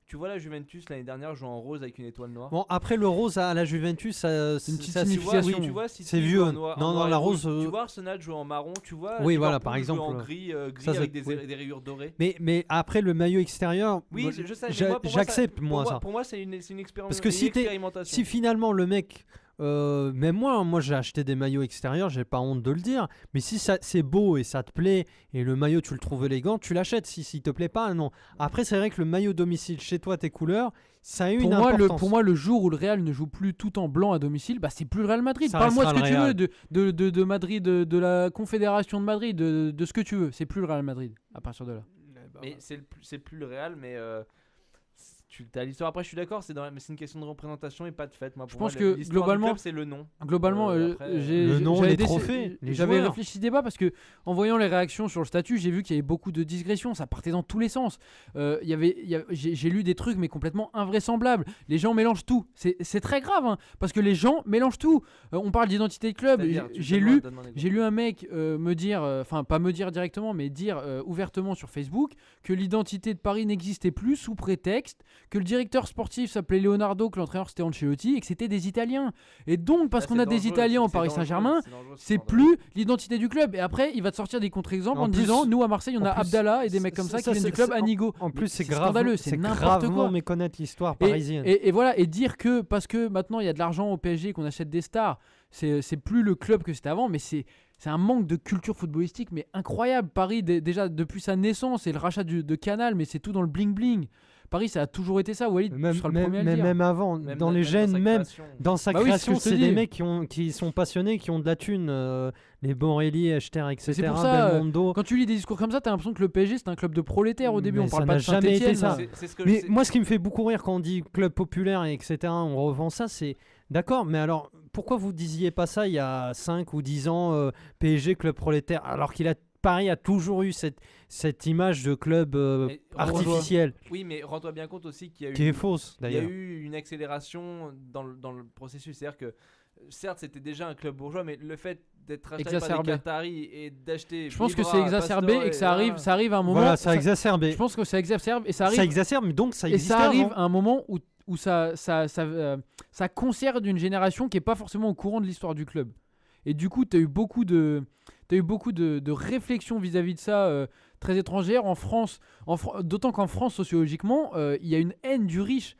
Tu vois la Juventus l'année dernière jouer en rose avec une étoile noire. Bon, après le rose à la Juventus, ça, C'est une petite ça, Tu vois, signification. tu vois, City C'est joue vieux. en noir- en Non, noir non, et la rouge. rose, Tu vois Arsenal joue en marron. Tu vois. Oui, voilà, Liverpool par joue exemple, en gris, ça, avec oui. des rayures dorées. Mais après le maillot extérieur, Oui, moi, je sais. Mais moi, pour moi, j'accepte pour moi ça. Pour moi, c'est une Parce que si expérimentation. Si finalement le mec, même moi j'ai acheté des maillots extérieurs, j'ai pas honte de le dire, mais si ça c'est beau et ça te plaît et le maillot tu le trouves élégant, tu l'achètes. Si te plaît pas, non. Après c'est vrai que le maillot domicile chez toi, tes couleurs, ça a eu une importance. Pour moi, le jour où le Real ne joue plus tout en blanc à domicile, bah, c'est plus le Real Madrid. Ça Parle-moi de ce restera que le tu veux de Madrid, de la Confédération de Madrid, de ce que tu veux. C'est plus le Real Madrid à partir de là. Mais c'est plus le Real, mais tu as l'histoire. Après, je suis d'accord, mais c'est une question de représentation et pas de fête. Moi, Je pour pense moi, que l'histoire du globalement- club, c'est le nom. Globalement, Après, le nom, j'avais les déc- trophées, les j'avais joueurs. réfléchi ce débat parce que en voyant les réactions sur le statut, j'ai vu qu'il y avait beaucoup de digressions, ça partait dans tous les sens. J'ai lu des trucs mais complètement invraisemblables. Les gens mélangent tout. C'est très grave hein, parce que les gens mélangent tout. On parle d'identité de club. C'est-à-dire, donne-moi un exemple. J'ai lu un mec me dire, enfin pas me dire directement, mais dire ouvertement sur Facebook que l'identité de Paris n'existait plus sous prétexte que le directeur sportif s'appelait Leonardo, que l'entraîneur c'était Ancelotti et que c'était des Italiens. Et donc parce Là, qu'on c'est a des dangereux, Italiens au c'est Paris dangereux, Saint-Germain, c'est dangereux, c'est dangereux. plus l'identité du club. Et après, il va te sortir des contre-exemples en En te plus- disant, nous à Marseille, on en a plus, Abdallah et des mecs comme ça qui viennent du club à Nigo. En plus, c'est scandaleux, c'est n'importe gravement quoi. méconnaître l'histoire Et- parisienne. Et voilà, et dire que parce que maintenant il y a de l'argent au PSG, qu'on achète des stars, c'est plus le club que c'était avant, mais c'est un manque de culture footballistique mais incroyable. Paris, déjà depuis sa naissance et le rachat de Canal, mais c'est tout dans le bling-bling. Paris, ça a toujours été ça. Walid, tu seras le premier à le dire. Même avant, Même dans les sa gènes, même création. dans sa Bah oui, c'est ce création, que je te c'est dis. des mecs qui sont passionnés, qui ont de la thune. Les Borelli, Echter, etc. c'est pour ça, Belmondo. Quand tu lis des discours comme ça, t'as l'impression que le PSG c'est un club de prolétaires au début. Mais On parle ça pas n'a de jamais été Saint-Etienne. ça. C'est ce que Mais c'est- moi, ce qui me fait beaucoup rire quand on dit club populaire, etc., on revend ça, c'est d'accord, mais alors pourquoi vous disiez pas ça il y a 5 ou 10 ans, PSG, club prolétaire, alors Paris a toujours eu cette image de club Mais artificiel, Oui, mais rends-toi bien compte aussi qu'il y a eu qui est fausse il y a d'ailleurs. eu une accélération dans le processus. C'est-à-dire que, certes, c'était déjà un club bourgeois, mais le fait d'être racheté par des Exacerbé. Qataris et d'acheter. Je pense que Vibra, c'est exacerbé Pastore et que ça arrive à un moment. Voilà, ça a exacerbé. Je pense que ça exacerbe et ça Ça arrive. exacerbe, mais donc ça Et existait ça arrive avant. à un moment où ça conserve une génération qui est pas forcément au courant de l'histoire du club. Et du coup, tu as eu beaucoup de réflexions vis-à-vis de ça très étrangères en France. D'autant qu'en France, sociologiquement, il y a une haine du riche.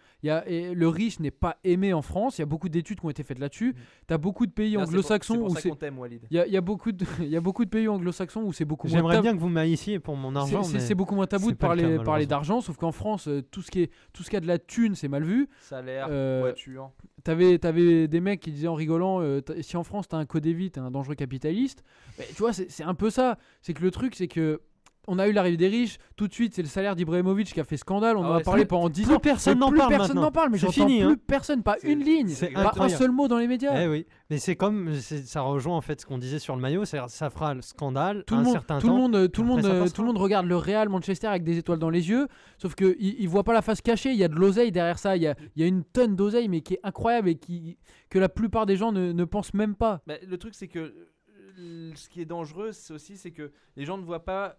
Et le riche n'est pas aimé en France. Il y a beaucoup d'études qui ont été faites là-dessus. Tu as beaucoup de pays Non, anglo-saxons c'est pour où ça c'est. qu'on t'aime, Walid. Il y a beaucoup de pays anglo-saxons où c'est beaucoup moins J'aimerais tabou. bien que vous m'haïssiez pour mon argent, mais C'est beaucoup moins tabou c'est de pas le cas, parler malheureusement. d'argent, sauf qu'en France, tout ce qui a de la thune, c'est mal vu. Salaire, voiture. T'avais des mecs qui disaient en rigolant, si en France t'as un Codévit, t'es un dangereux capitaliste. Mais tu vois, c'est un peu ça. C'est que le truc, c'est que on a eu l'arrivée des riches. Tout de suite, c'est le salaire d'Ibrahimovic qui a fait scandale. On Ah en a ouais, parlé c'est- pendant 10 plus ans. personne Mais n'en plus parle personne maintenant. n'en parle, mais C'est j'entends fini, plus hein. personne, pas C'est- une ligne, c'est pas un incroyable. seul mot dans les médias. Eh oui, mais c'est comme ça rejoint en fait ce qu'on disait sur le maillot, ça fera le scandale Tout un le monde, certain tout le temps. monde, tout le après, ça monde, passera. tout le monde regarde le Real Manchester avec des étoiles dans les yeux, sauf que il voit pas la face cachée. Il y a de l'oseille derrière ça. Il y a une tonne d'oseille, mais qui est incroyable et que la plupart des gens ne pensent même pas. Bah, le truc, c'est que ce qui est dangereux, c'est que les gens ne voient pas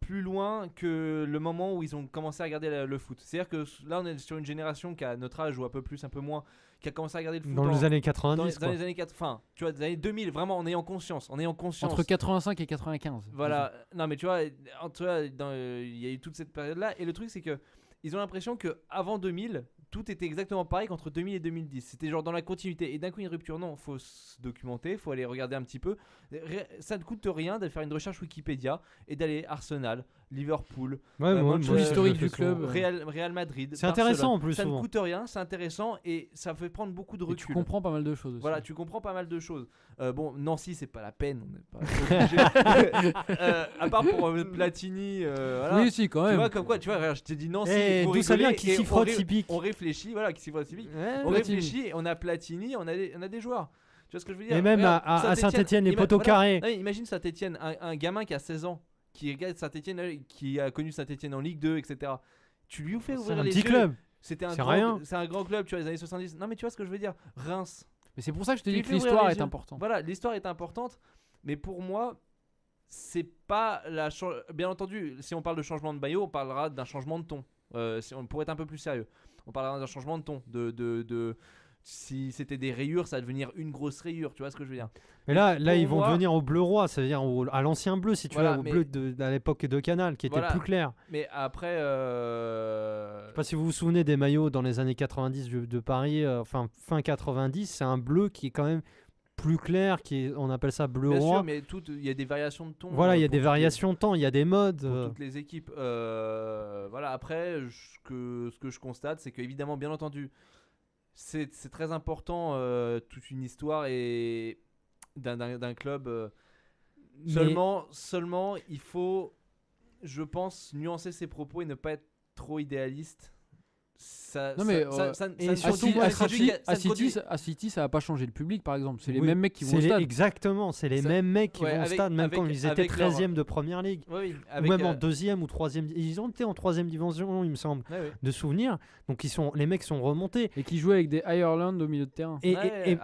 plus loin que le moment où ils ont commencé à regarder le foot. C'est-à-dire que là, on est sur une génération qui a notre âge ou un peu plus, un peu moins, qui a commencé à regarder le foot Dans les années 90, dans quoi. les années 80, tu vois, des années 2000, vraiment en ayant conscience. Entre 85 et 95. Voilà, non mais tu vois, il y a eu toute cette période-là, et le truc c'est que ils ont l'impression que avant 2000, tout était exactement pareil qu'entre 2000 et 2010. C'était genre dans la continuité, et d'un coup une rupture. Non, faut se documenter, faut aller regarder un petit peu. Ça ne coûte rien de faire une recherche Wikipédia et d'aller Arsenal, Liverpool, Tout l'historique du club. Real Madrid. C'est intéressant en plus. Ça souvent. ne coûte rien, c'est intéressant et ça fait prendre beaucoup de Et recul. tu comprends pas mal de choses aussi. Voilà, tu comprends pas mal de choses. Bon, Nancy, c'est pas la peine. On n'est pas obligé. À part pour Platini. Voilà. Oui, si, quand Tu même. vois, comme quoi, tu vois, regarde, je t'ai dit Nancy. vous D'où ça rigolez, vient qui et s'y frotte typique. on réfléchit, voilà, qui s'y frotte typique. On Platini. réfléchit, on a Platini, on a des joueurs. Tu vois ce que je veux dire? Et même Regarde, à Saint-Etienne, les poteaux voilà. carrés. Non, mais imagine Saint-Etienne, un gamin qui a 16 ans, qui regarde Saint-Etienne, qui a connu Saint-Etienne en Ligue 2, etc. Tu lui fais C'est ouvrir un les petit yeux. club. C'est un grand club, tu vois, les années 70. Non, mais tu vois ce que je veux dire? Reims. Mais c'est pour ça que je te Tu dis lui que fais ouvrir l'histoire les est yeux. importante. Voilà, l'histoire est importante, mais pour moi, c'est pas la. Bien entendu, si on parle de changement de maillot, on parlera d'un changement de ton. Pour être un peu plus sérieux, on parlera d'un changement de ton. Si c'était des rayures, ça va devenir une grosse rayure, tu vois ce que je veux dire? Mais là Pour ils vont moi- devenir au bleu roi, c'est-à-dire à l'ancien bleu, si tu Voilà, veux, au mais- bleu à l'époque de Canal, qui était Voilà. plus clair. Mais après. Je sais pas si vous vous souvenez des maillots dans les années 90 de Paris, enfin fin 90, c'est un bleu qui est quand même plus clair, on appelle ça bleu Bien roi. sûr, mais il y a des variations de ton. Voilà, il y a pour des toutes variations de temps, il y a des modes. pour toutes les équipes. Voilà, après, ce que je constate, c'est qu'évidemment, bien entendu, c'est très important toute une histoire et d'un club. Mais- Seulement, il faut, je pense, nuancer ses propos et ne pas être trop idéaliste. Non, mais, et surtout, à City, ça a pas changé le public, par exemple. C'est les Oui, mêmes mecs qui vont au c'est stade. exactement, c'est les Ça- mêmes mecs qui ouais, vont au avec- stade, même quand avec- ils étaient avec leur- 13e de première ligue. Oui, Ou avec, même en 2e ou 3e. Ils ont été en 3e division, il me semble, ouais, ouais. de souvenirs. Donc les mecs sont remontés. Et qui jouaient avec des Ireland au milieu de terrain. Et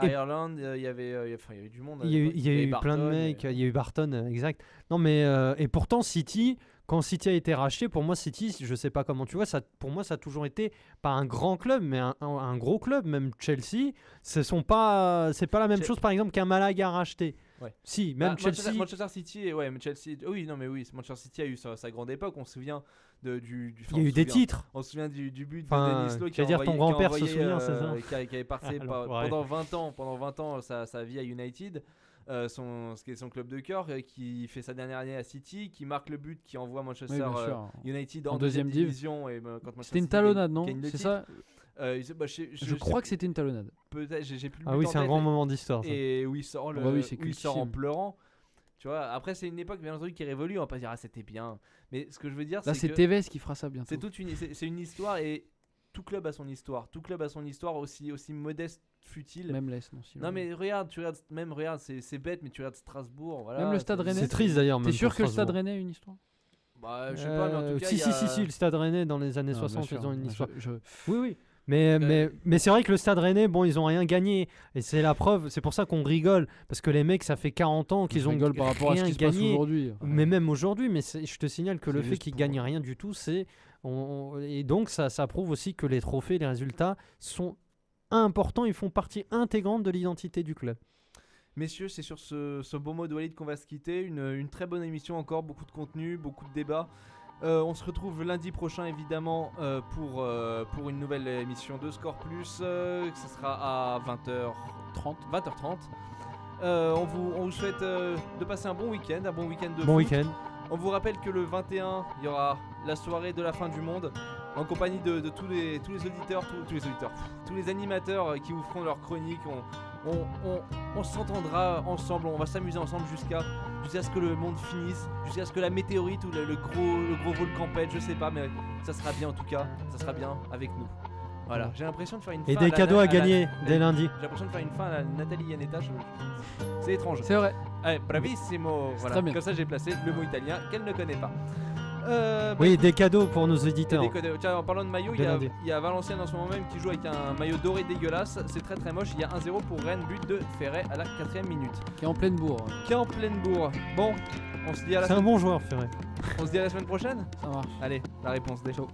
Ireland, il y avait du monde. il y a eu, il y a eu Barton, plein de mecs, il y a eu Barton, exact. Non mais et pourtant City, quand City a été racheté, pour moi City, je sais pas comment tu vois, pour moi ça a toujours été pas un grand club, mais un gros club. Même Chelsea, c'est pas la même chose par exemple qu'un Malaga racheté. Ouais. Si, même Chelsea. Manchester City, ouais, mais Chelsea. Oui, non, mais oui, Manchester City a eu sa grande époque. On se souvient du. Il y a eu des titres. On se souvient du but Enfin, de Denis Law tu veux dire ton grand-père se souvient, c'est ça qui avait passé Alors, pendant 20 ans sa vie à United. Ce qui est son club de cœur, qui fait sa dernière année à City, qui marque le but, qui envoie Manchester Oui, bien sûr. United En en deuxième deuxième division. Et, quand Manchester C'était une City talonnade, non? gagne le C'est titre. ça? Je Je crois que c'était une talonnade. peut-être, j'ai plus le Ah but oui, en c'est un tête, grand moment d'histoire. Ça. et où il sort, Bah oui, c'est où il sort en cultissime. pleurant. Tu vois, après c'est une époque bien entendu qui révolue, on va pas dire ah c'était bien, mais ce que je veux dire Là, c'est c'est que Tevez qui fera ça bientôt. c'est une histoire et tout club a son histoire, aussi modeste fut-il. Même l'Est, non. si Non on- mais regarde, c'est bête, mais tu regardes Strasbourg, voilà. Même le Stade Rennais. C'est triste d'ailleurs. T'es même sûr pour que le Stade Strasbourg. Rennais a une histoire? Bah, je sais pas, mais en tout cas si, il y a- si, le Stade Rennais dans les années Ah, 60, bien ils sûr. ont une histoire. Je- Oui. Mais c'est vrai que le Stade Rennais, bon, ils ont rien gagné. Et c'est la preuve, c'est pour ça qu'on rigole. Parce que les mecs, ça fait 40 ans qu'ils je ont rigole par rapport à ce rien qui se passe gagné. aujourd'hui. Mais même aujourd'hui, je te signale que C'est le fait juste qu'ils pour- gagnent rien du tout, et donc ça prouve aussi que les trophées, les résultats sont importants, ils font partie intégrante de l'identité du club. Messieurs, c'est sur ce beau mot de Walid qu'on va se quitter. Une très bonne émission encore, beaucoup de contenu, beaucoup de débats. On se retrouve lundi prochain évidemment pour une nouvelle émission de Score Plus. Ce sera à 20h30. On vous souhaite de passer un bon week-end de Bon foot. week-end. On vous rappelle que le 21, il y aura la soirée de la fin du monde en compagnie de tous les auditeurs, tous les animateurs qui vous feront leur chronique. On s'entendra ensemble, on va s'amuser ensemble jusqu'à ce que le monde finisse, jusqu'à ce que la météorite ou le gros volcan pète, je sais pas, mais ça sera bien en tout cas, ça sera bien avec nous. Voilà, j'ai l'impression de faire une Et fin des à la- cadeaux à la- gagner dès lundi. J'ai l'impression de faire une fin à la Nathalie Yanetta, c'est étrange. C'est vrai. Allez, bravissimo, voilà, très bien. comme ça j'ai placé le mot italien qu'elle ne connaît pas. Oui, des cadeaux pour nos auditeurs. Tiens, en parlant de maillot, Dès lundi. il y a Valenciennes en ce moment même qui joue avec un maillot doré dégueulasse. C'est très très moche. Il y a 1-0 pour Rennes, but de Ferret à la 4ème minute. Qui est en pleine bourre. Qui est en pleine bourre. Bon, on se dit à la C'est un bon joueur, Ferré. on se dit à la semaine prochaine. Ça marche. Allez, la réponse des Ciao.